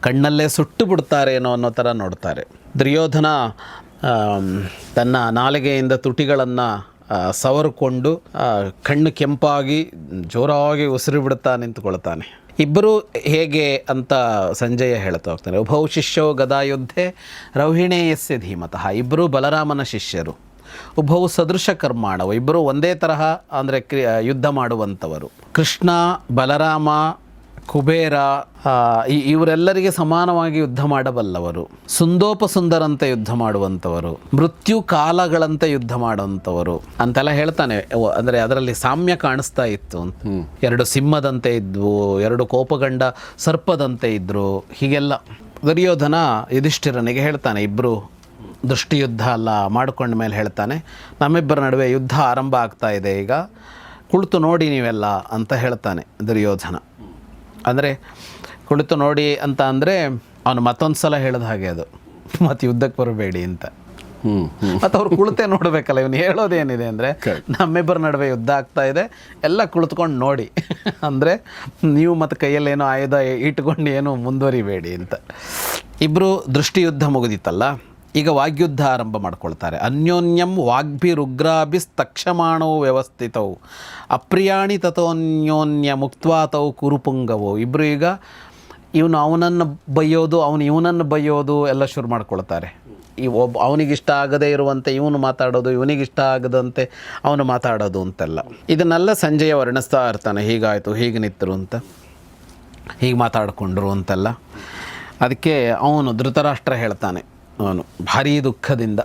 ಕಣ್ಣಲ್ಲೇ ಸುಟ್ಟು ಬಿಡ್ತಾರೇನೋ ಅನ್ನೋ ಥರ ನೋಡ್ತಾರೆ. ದುರ್ಯೋಧನ ತನ್ನ ನಾಲಿಗೆಯಿಂದ ತುಟಿಗಳನ್ನು ಸವರಿಕೊಂಡು ಕಣ್ಣು ಕೆಂಪಾಗಿ ಜೋರಾಗಿ ಉಸಿರು ಬಿಡುತ್ತಾ ನಿಂತುಕೊಳ್ತಾನೆ. ಇಬ್ಬರು ಹೇಗೆ ಅಂತ ಸಂಜಯ ಹೇಳ್ತಾ ಹೋಗ್ತಾನೆ. ಉಭೌ ಶಿಷ್ಯೋ ಗದಾಯುದ್ಧೆ ರೌಹಿಣೇಯಸ್ಯ ಧೀಮತಃ. ಇಬ್ಬರು ಬಲರಾಮನ ಶಿಷ್ಯರು. ಉಭೌ ಸದೃಶ ಕರ್ಮಾಣವು. ಇಬ್ಬರು ಒಂದೇ ತರಹ ಅಂದರೆ ಯುದ್ಧ ಮಾಡುವಂಥವರು. ಕೃಷ್ಣ, ಬಲರಾಮ, ಕುಬೇರ ಇವರೆಲ್ಲರಿಗೆ ಸಮಾನವಾಗಿ ಯುದ್ಧ ಮಾಡಬಲ್ಲವರು. ಸುಂದೋಪಸುಂದರಂತೆ ಯುದ್ಧ ಮಾಡುವಂಥವರು, ಮೃತ್ಯು ಕಾಲಗಳಂತೆ ಯುದ್ಧ ಮಾಡುವಂಥವರು ಅಂತೆಲ್ಲ ಹೇಳ್ತಾನೆ. ಅಂದರೆ ಅದರಲ್ಲಿ ಸಾಮ್ಯ ಕಾಣಿಸ್ತಾ ಇತ್ತು. ಎರಡು ಸಿಂಹದಂತೆ ಇದ್ವು, ಎರಡು ಕೋಪಗಂಡ ಸರ್ಪದಂತೆ ಇದ್ರು, ಹೀಗೆಲ್ಲ. ದುರ್ಯೋಧನ ಯುಧಿಷ್ಠಿರನಿಗೆ ಹೇಳ್ತಾನೆ, ಇಬ್ಬರು ದೃಷ್ಟಿಯುದ್ಧ ಎಲ್ಲ ಮಾಡ್ಕೊಂಡ ಮೇಲೆ ಹೇಳ್ತಾನೆ, ನಮ್ಮಿಬ್ಬರ ನಡುವೆ ಯುದ್ಧ ಆರಂಭ ಆಗ್ತಾ ಇದೆ, ಈಗ ಕುಳಿತು ನೋಡಿ ನೀವೆಲ್ಲ ಅಂತ ಹೇಳ್ತಾನೆ ದುರ್ಯೋಧನ. ಅಂದರೆ ಕುಳಿತು ನೋಡಿ ಅಂತ ಅಂದರೆ ಅವನು ಮತ್ತೊಂದು ಸಲ ಹೇಳಿದ ಹಾಗೆ ಅದು, ಮತ್ತು ಯುದ್ಧಕ್ಕೆ ಬರಬೇಡಿ ಅಂತ. ಮತ್ತು ಅವ್ರು ಕುಳಿತೇ ನೋಡಬೇಕಲ್ಲ. ಇವನು ಹೇಳೋದೇನಿದೆ ಅಂದರೆ, ನಮ್ಮಿಬ್ಬರ ನಡುವೆ ಯುದ್ಧ ಆಗ್ತಾ ಇದೆ, ಎಲ್ಲ ಕುಳಿತುಕೊಂಡು ನೋಡಿ, ಅಂದರೆ ನೀವು ಮತ್ತು ಕೈಯಲ್ಲೇನೋ ಆಯುಧ ಇಟ್ಕೊಂಡು ಏನು ಮುಂದುವರಿಬೇಡಿ ಅಂತ. ಇಬ್ಬರು ದೃಷ್ಟಿಯುದ್ಧ ಮುಗಿದಿತ್ತಲ್ಲ, ಈಗ ವಾಗ್ಯುದ್ಧ ಆರಂಭ ಮಾಡ್ಕೊಳ್ತಾರೆ. ಅನ್ಯೋನ್ಯಂ ವಾಗ್ಭಿರುಗ್ರಾಭಿಸ್ತಕ್ಷಮಾಣವು ವ್ಯವಸ್ಥಿತವು ಅಪ್ರಿಯಾಣಿ ತಥೋನ್ಯೋನ್ಯ ಮುಕ್ತ್ವಾತವು ಕುರುಪುಂಗವು. ಇಬ್ಬರು ಈಗ ಇವನು ಅವನನ್ನು ಬೈಯೋದು, ಅವನು ಇವನನ್ನು ಬೈಯೋದು ಎಲ್ಲ ಶುರು ಮಾಡ್ಕೊಳ್ತಾರೆ. ಈ ಅವನಿಗಿಷ್ಟ ಆಗದೇ ಇರುವಂತೆ ಇವನು ಮಾತಾಡೋದು, ಇವನಿಗಿಷ್ಟ ಆಗದಂತೆ ಅವನು ಮಾತಾಡೋದು ಅಂತೆಲ್ಲ. ಇದನ್ನೆಲ್ಲ ಸಂಜಯ ವರ್ಣಿಸ್ತಾ ಇರ್ತಾನೆ, ಹೀಗಾಯಿತು, ಹೀಗೆ ನಿಂತರು ಅಂತ, ಹೀಗೆ ಮಾತಾಡಿಕೊಂಡ್ರು ಅಂತೆಲ್ಲ. ಅದಕ್ಕೆ ಅವನು ಧೃತರಾಷ್ಟ್ರ ಹೇಳ್ತಾನೆ, ಅವನು ಭಾರೀ ದುಃಖದಿಂದ,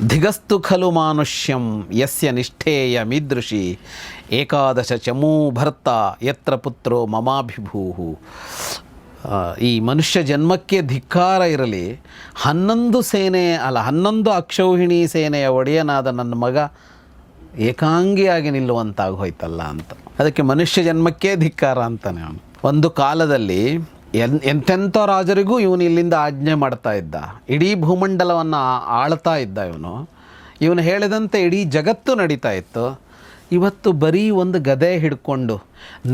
ಧಿಗಸ್ತು ಖಲು ಮಾನುಷ್ಯಂ ಯಸ್ಯ ನಿಷ್ಠೇಯ ಮೀದೃಶಿ ಏಕಾದಶ ಚಮೂ ಭರ್ತ ಯತ್ರ ಪುತ್ರೋ ಮಮಾಭಿಭೂಹು. ಈ ಮನುಷ್ಯ ಜನ್ಮಕ್ಕೆ ಧಿಕ್ಕಾರ ಇರಲಿ, 11 ಅಕ್ಷೌಹಿಣಿ ಸೇನೆಯ ಒಡೆಯನಾದ ನನ್ನ ಮಗ ಏಕಾಂಗಿಯಾಗಿ ನಿಲ್ಲುವಂತಾಗೋಯ್ತಲ್ಲ ಅಂತ. ಅದಕ್ಕೆ ಮನುಷ್ಯ ಜನ್ಮಕ್ಕೆ ಧಿಕ್ಕಾರ ಅಂತಾನೆ ಅವನು. ಒಂದು ಕಾಲದಲ್ಲಿ ಎಂತೆಂಥ ರಾಜರಿಗೂ ಇವನು ಇಲ್ಲಿಂದ ಆಜ್ಞೆ ಮಾಡ್ತಾ ಇದ್ದ, ಇಡೀ ಭೂಮಂಡಲವನ್ನು ಆಳ್ತಾ ಇದ್ದ ಇವನು ಹೇಳಿದಂತೆ ಇಡೀ ಜಗತ್ತು ನಡೀತಾ ಇತ್ತು. ಇವತ್ತು ಬರೀ ಒಂದು ಗದೆ ಹಿಡ್ಕೊಂಡು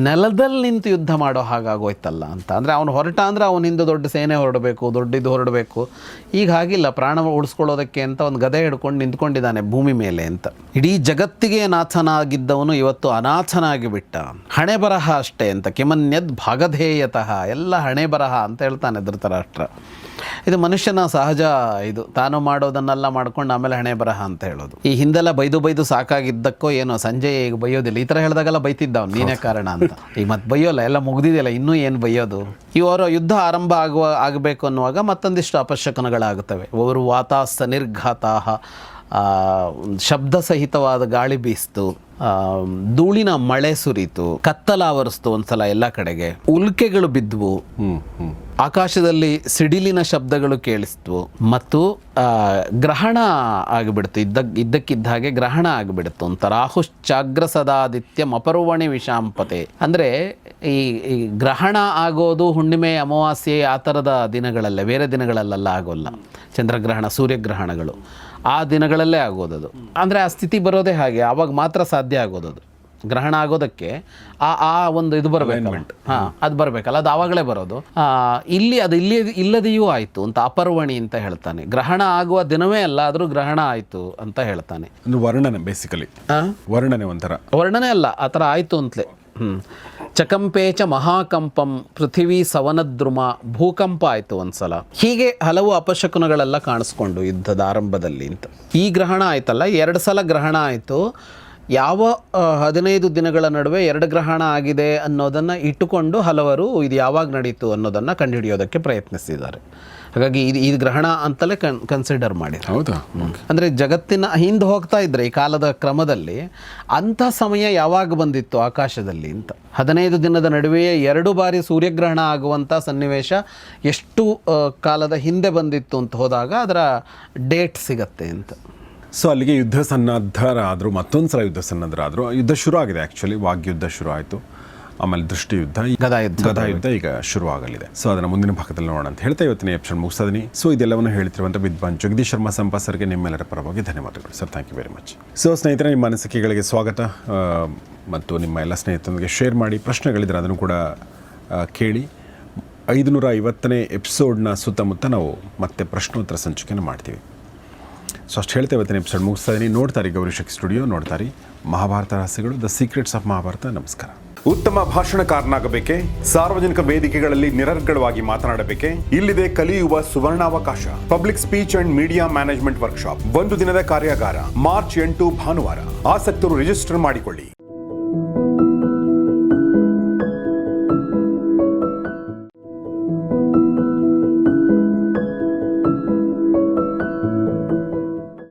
ನೆಲದಲ್ಲಿ ನಿಂತು ಯುದ್ಧ ಮಾಡೋ ಹಾಗಾಗೋಯ್ತಲ್ಲ ಅಂತ. ಅಂದರೆ ಅವನು ಹೊರಟ ಅಂದರೆ ಅವನಿಂದ ದೊಡ್ಡ ಸೇನೆ ಹೊರಡಬೇಕು, ದೊಡ್ಡದು ಹೊರಡಬೇಕು. ಈಗ ಹಾಗಿಲ್ಲ, ಪ್ರಾಣ ಉಳಿಸ್ಕೊಳ್ಳೋದಕ್ಕೆ ಅಂತ ಒಂದು ಗದೆ ಹಿಡ್ಕೊಂಡು ನಿಂತ್ಕೊಂಡಿದ್ದಾನೆ ಭೂಮಿ ಮೇಲೆ ಅಂತ. ಇಡೀ ಜಗತ್ತಿಗೆ ನಾಥನಾಗಿದ್ದವನು ಇವತ್ತು ಅನಾಥನಾಗಿ ಬಿಟ್ಟ. ಹಣೆ ಬರಹ ಅಷ್ಟೇ ಅಂತ, ಕಿಮನ್ಯದ್ ಭಾಗಧೇಯತಃ, ಎಲ್ಲ ಹಣೆ ಬರಹ ಅಂತ ಹೇಳ್ತಾನೆ ಧೃತರಾಷ್ಟ್ರ. ಇದು ಮನುಷ್ಯನ ಸಹಜ, ಇದು ತಾನು ಮಾಡೋದನ್ನೆಲ್ಲ ಮಾಡ್ಕೊಂಡು ಆಮೇಲೆ ಹಣೆ ಬರಹ ಅಂತ ಹೇಳೋದು. ಈ ಹಿಂದೆಲ್ಲ ಬೈದು ಸಾಕಾಗಿದ್ದಕ್ಕೋ ಏನೋ ಸಂಜಯ್ ಈಗ ಬೈಯೋದಿಲ್ಲ, ಈ ಥರ ಹೇಳಿದಾಗೆಲ್ಲ ಬೈತಿದ್ದ ಅವ್ನು, ನೀನೇ ಕಾರಣ ಅಂತ. ಈಗ ಮತ್ತೆ ಬೈಯೋಲ್ಲ, ಎಲ್ಲ ಮುಗ್ದಿದೆಯಲ್ಲ, ಇನ್ನೂ ಏನು ಬೈಯೋದು. ಇವರು ಯುದ್ಧ ಆರಂಭ ಆಗಬೇಕು ಅನ್ನುವಾಗ ಮತ್ತೊಂದಿಷ್ಟು ಅಪಶಕನಗಳಾಗುತ್ತವೆ. ಅವರು ವಾತಾಸ್ತ ನಿರ್ಘಾತಾಹ, ಶಬ್ದ ಸಹಿತವಾದ ಗಾಳಿ ಬೀಸ್ತು, ಧೂಳಿನ ಮಳೆ ಸುರಿತು, ಕತ್ತಲಾವರಿಸ್ತು ಒಂದ್ಸಲ ಎಲ್ಲ ಕಡೆಗೆ, ಉಲ್ಕೆಗಳು ಬಿದ್ವು, ಆಕಾಶದಲ್ಲಿ ಸಿಡಿಲಿನ ಶಬ್ದಗಳು ಕೇಳಿಸ್ತು, ಮತ್ತು ಗ್ರಹಣ ಆಗಿಬಿಡ್ತು. ಇದ್ದಕ್ಕಿದ್ದ ಹಾಗೆ ಗ್ರಹಣ ಆಗಿಬಿಡ್ತು ಅಂತ. ರಾಹುಶ್ಚಾಗ್ರಸದಾದಿತ್ಯ ಅಪರ್ವಣಿ ವಿಷಾಂಪತೆ. ಅಂದರೆ ಈ ಗ್ರಹಣ ಆಗೋದು ಹುಣ್ಣಿಮೆ, ಅಮಾವಾಸ್ಯೆ ಆ ಥರದ ದಿನಗಳಲ್ಲೇ, ಬೇರೆ ದಿನಗಳಲ್ಲೆಲ್ಲ ಆಗೋಲ್ಲ. ಚಂದ್ರಗ್ರಹಣ, ಸೂರ್ಯಗ್ರಹಣಗಳು ಆ ದಿನಗಳಲ್ಲೇ ಆಗೋದದು. ಅಂದರೆ ಆ ಸ್ಥಿತಿ ಬರೋದೇ ಹಾಗೆ, ಆವಾಗ ಮಾತ್ರ ಸಾಧ್ಯ ಆಗೋದದು. ಗ್ರಹಣ ಆಗೋದಕ್ಕೆ ಆ ಒಂದು ಇದು ಬರಬೇಕು, ಅದು ಬರಬೇಕಲ್ಲ, ಅದು ಆವಾಗಲೇ ಬರೋದು. ಅದು ಇಲ್ಲದೆಯೂ ಆಯಿತು ಅಂತ ಅಪರ್ವಣಿ ಅಂತ ಹೇಳ್ತಾನೆ. ಗ್ರಹಣ ಆಗುವ ದಿನವೇ ಅಲ್ಲ, ಆದರೂ ಗ್ರಹಣ ಆಯಿತು ಅಂತ ಹೇಳ್ತಾನೆ. ವರ್ಣನೆ, ಬೇಸಿಕಲಿ ವರ್ಣನೆ, ಒಂಥರ ವರ್ಣನೆ ಅಲ್ಲ, ಆ ಥರ ಆಯಿತು ಅಂತಲೇ. ಚಕಂಪೇಚ ಮಹಾಕಂಪಂ ಪೃಥಿವೀ ಸವನದ್ರುಮ, ಭೂಕಂಪ ಆಯಿತು ಒಂದ್ಸಲ. ಹೀಗೆ ಹಲವು ಅಪಶಕುನಗಳೆಲ್ಲ ಕಾಣಿಸ್ಕೊಂಡು ಯುದ್ಧದ ಆರಂಭದಲ್ಲಿ ಅಂತ. ಈ ಗ್ರಹಣ ಆಯ್ತಲ್ಲ, 2 ಸಲ ಗ್ರಹಣ ಆಯಿತು. ಯಾವ 15 ದಿನಗಳ ನಡುವೆ 2 ಗ್ರಹಣ ಆಗಿದೆ ಅನ್ನೋದನ್ನು ಇಟ್ಟುಕೊಂಡು ಹಲವರು ಇದು ಯಾವಾಗ ನಡೀತು ಅನ್ನೋದನ್ನು ಕಂಡುಹಿಡಿಯೋದಕ್ಕೆ ಪ್ರಯತ್ನಿಸಿದ್ದಾರೆ. ಹಾಗಾಗಿ ಇದು ಗ್ರಹಣ ಅಂತಲೇ ಕನ್ಸಿಡರ್ ಮಾಡಿ. ಹೌದಾ? ಅಂದರೆ ಜಗತ್ತಿನ ಹಿಂದೆ ಹೋಗ್ತಾ ಇದ್ರೆ ಈ ಕಾಲದ ಕ್ರಮದಲ್ಲಿ ಅಂಥ ಸಮಯ ಯಾವಾಗ ಬಂದಿತ್ತು ಆಕಾಶದಲ್ಲಿ ಅಂತ. 15 ದಿನದ ನಡುವೆಯೇ 2 ಬಾರಿ ಸೂರ್ಯಗ್ರಹಣ ಆಗುವಂಥ ಸನ್ನಿವೇಶ ಎಷ್ಟು ಕಾಲದ ಹಿಂದೆ ಬಂದಿತ್ತು ಅಂತ ಹೋದಾಗ ಅದರ ಡೇಟ್ ಸಿಗತ್ತೆ ಅಂತ. ಸೊ ಅಲ್ಲಿಗೆ ಯುದ್ಧ ಸನ್ನದ್ಧರಾದರು, ಮತ್ತೊಂದು ಸಲ ಯುದ್ಧ ಸನ್ನದ್ಧರಾದರು. ಯುದ್ಧ ಶುರು ಆಗಿದೆ, ಆ್ಯಕ್ಚುಲಿ ವಾಗ್ಯುದ್ಧ ಶುರು ಆಯಿತು, ಆಮೇಲೆ ದೃಷ್ಟಿ ಯುದ್ಧ, ಗದಾಯುದ್ಧ ಈಗ ಶುರು ಆಗಲಿದೆ. ಸೊ ಅದನ್ನು ಮುಂದಿನ ಭಾಗದಲ್ಲಿ ನೋಡೋಣ ಅಂತ ಹೇಳ್ತಾ ಇವತ್ತಿನ ಎಪಿಸೋಡ್ ಮುಗಿಸ್ತೀನಿ. ಸೊ ಇದೆಲ್ಲವನ್ನು ಹೇಳ್ತಿರುವಂಥ ವಿದ್ವಾನ್ ಜಗದೀಶ್ ಶರ್ಮಾ ಸಂಪಾ ಸರ್ಗೆ ನಿಮ್ಮೆಲ್ಲರ ಪರವಾಗಿ ಧನ್ಯವಾದಗಳು sir. Thank you very much. So ಸ್ನೇಹಿತರೆ, ನಿಮ್ಮ ಅನಿಸಿಕೆಗಳಿಗೆ ಸ್ವಾಗತ, ಮತ್ತು ನಿಮ್ಮ ಎಲ್ಲ ಸ್ನೇಹಿತರೊಂದಿಗೆ ಶೇರ್ ಮಾಡಿ. ಪ್ರಶ್ನೆಗಳಿದ್ರೆ ಅದನ್ನು ಕೂಡ ಕೇಳಿ. 550ನೇ ಎಪಿಸೋಡ್ನ ಸುತ್ತಮುತ್ತ ನಾವು ಮತ್ತೆ ಪ್ರಶ್ನೋತ್ತರ ಸಂಚಿಕೆಯನ್ನು ಮಾಡ್ತೀವಿ. ಸೊ ಅಷ್ಟು ಹೇಳ್ತಾ ಇವತ್ತಿನ ಎಪಿಸೋಡ್ ಮುಗಿಸ್ತಾ ಇದ್ದೀನಿ. ನೋಡ್ತಾರೆ ಗೌರಿಶಕ್ತಿ ಸ್ಟುಡಿಯೋ, ನೋಡ್ತಾರೆ ಮಹಾಭಾರತ ರಹಸ್ಯಗಳು, ದ ಸೀಕ್ರೆಟ್ಸ್ ಆಫ್ ಮಹಾಭಾರತ. ನಮಸ್ಕಾರ. ಉತ್ತಮ ಭಾಷಣಕಾರನಾಗಬೇಕೆ? ಸಾರ್ವಜನಿಕ ವೇದಿಕೆಗಳಲ್ಲಿ ನಿರರ್ಗಳವಾಗಿ ಮಾತನಾಡಬೇಕೆ? ಇಲ್ಲಿದೆ ಕಲಿಯುವ ಸುವರ್ಣಾವಕಾಶ. Public speech and media management workshop, 1 ದಿನದ ಕಾರ್ಯಾಗಾರ, ಮಾರ್ಚ್ 8 ಭಾನುವಾರ. ಆಸಕ್ತರು ರಿಜಿಸ್ಟರ್ ಮಾಡಿಕೊಳ್ಳಿ.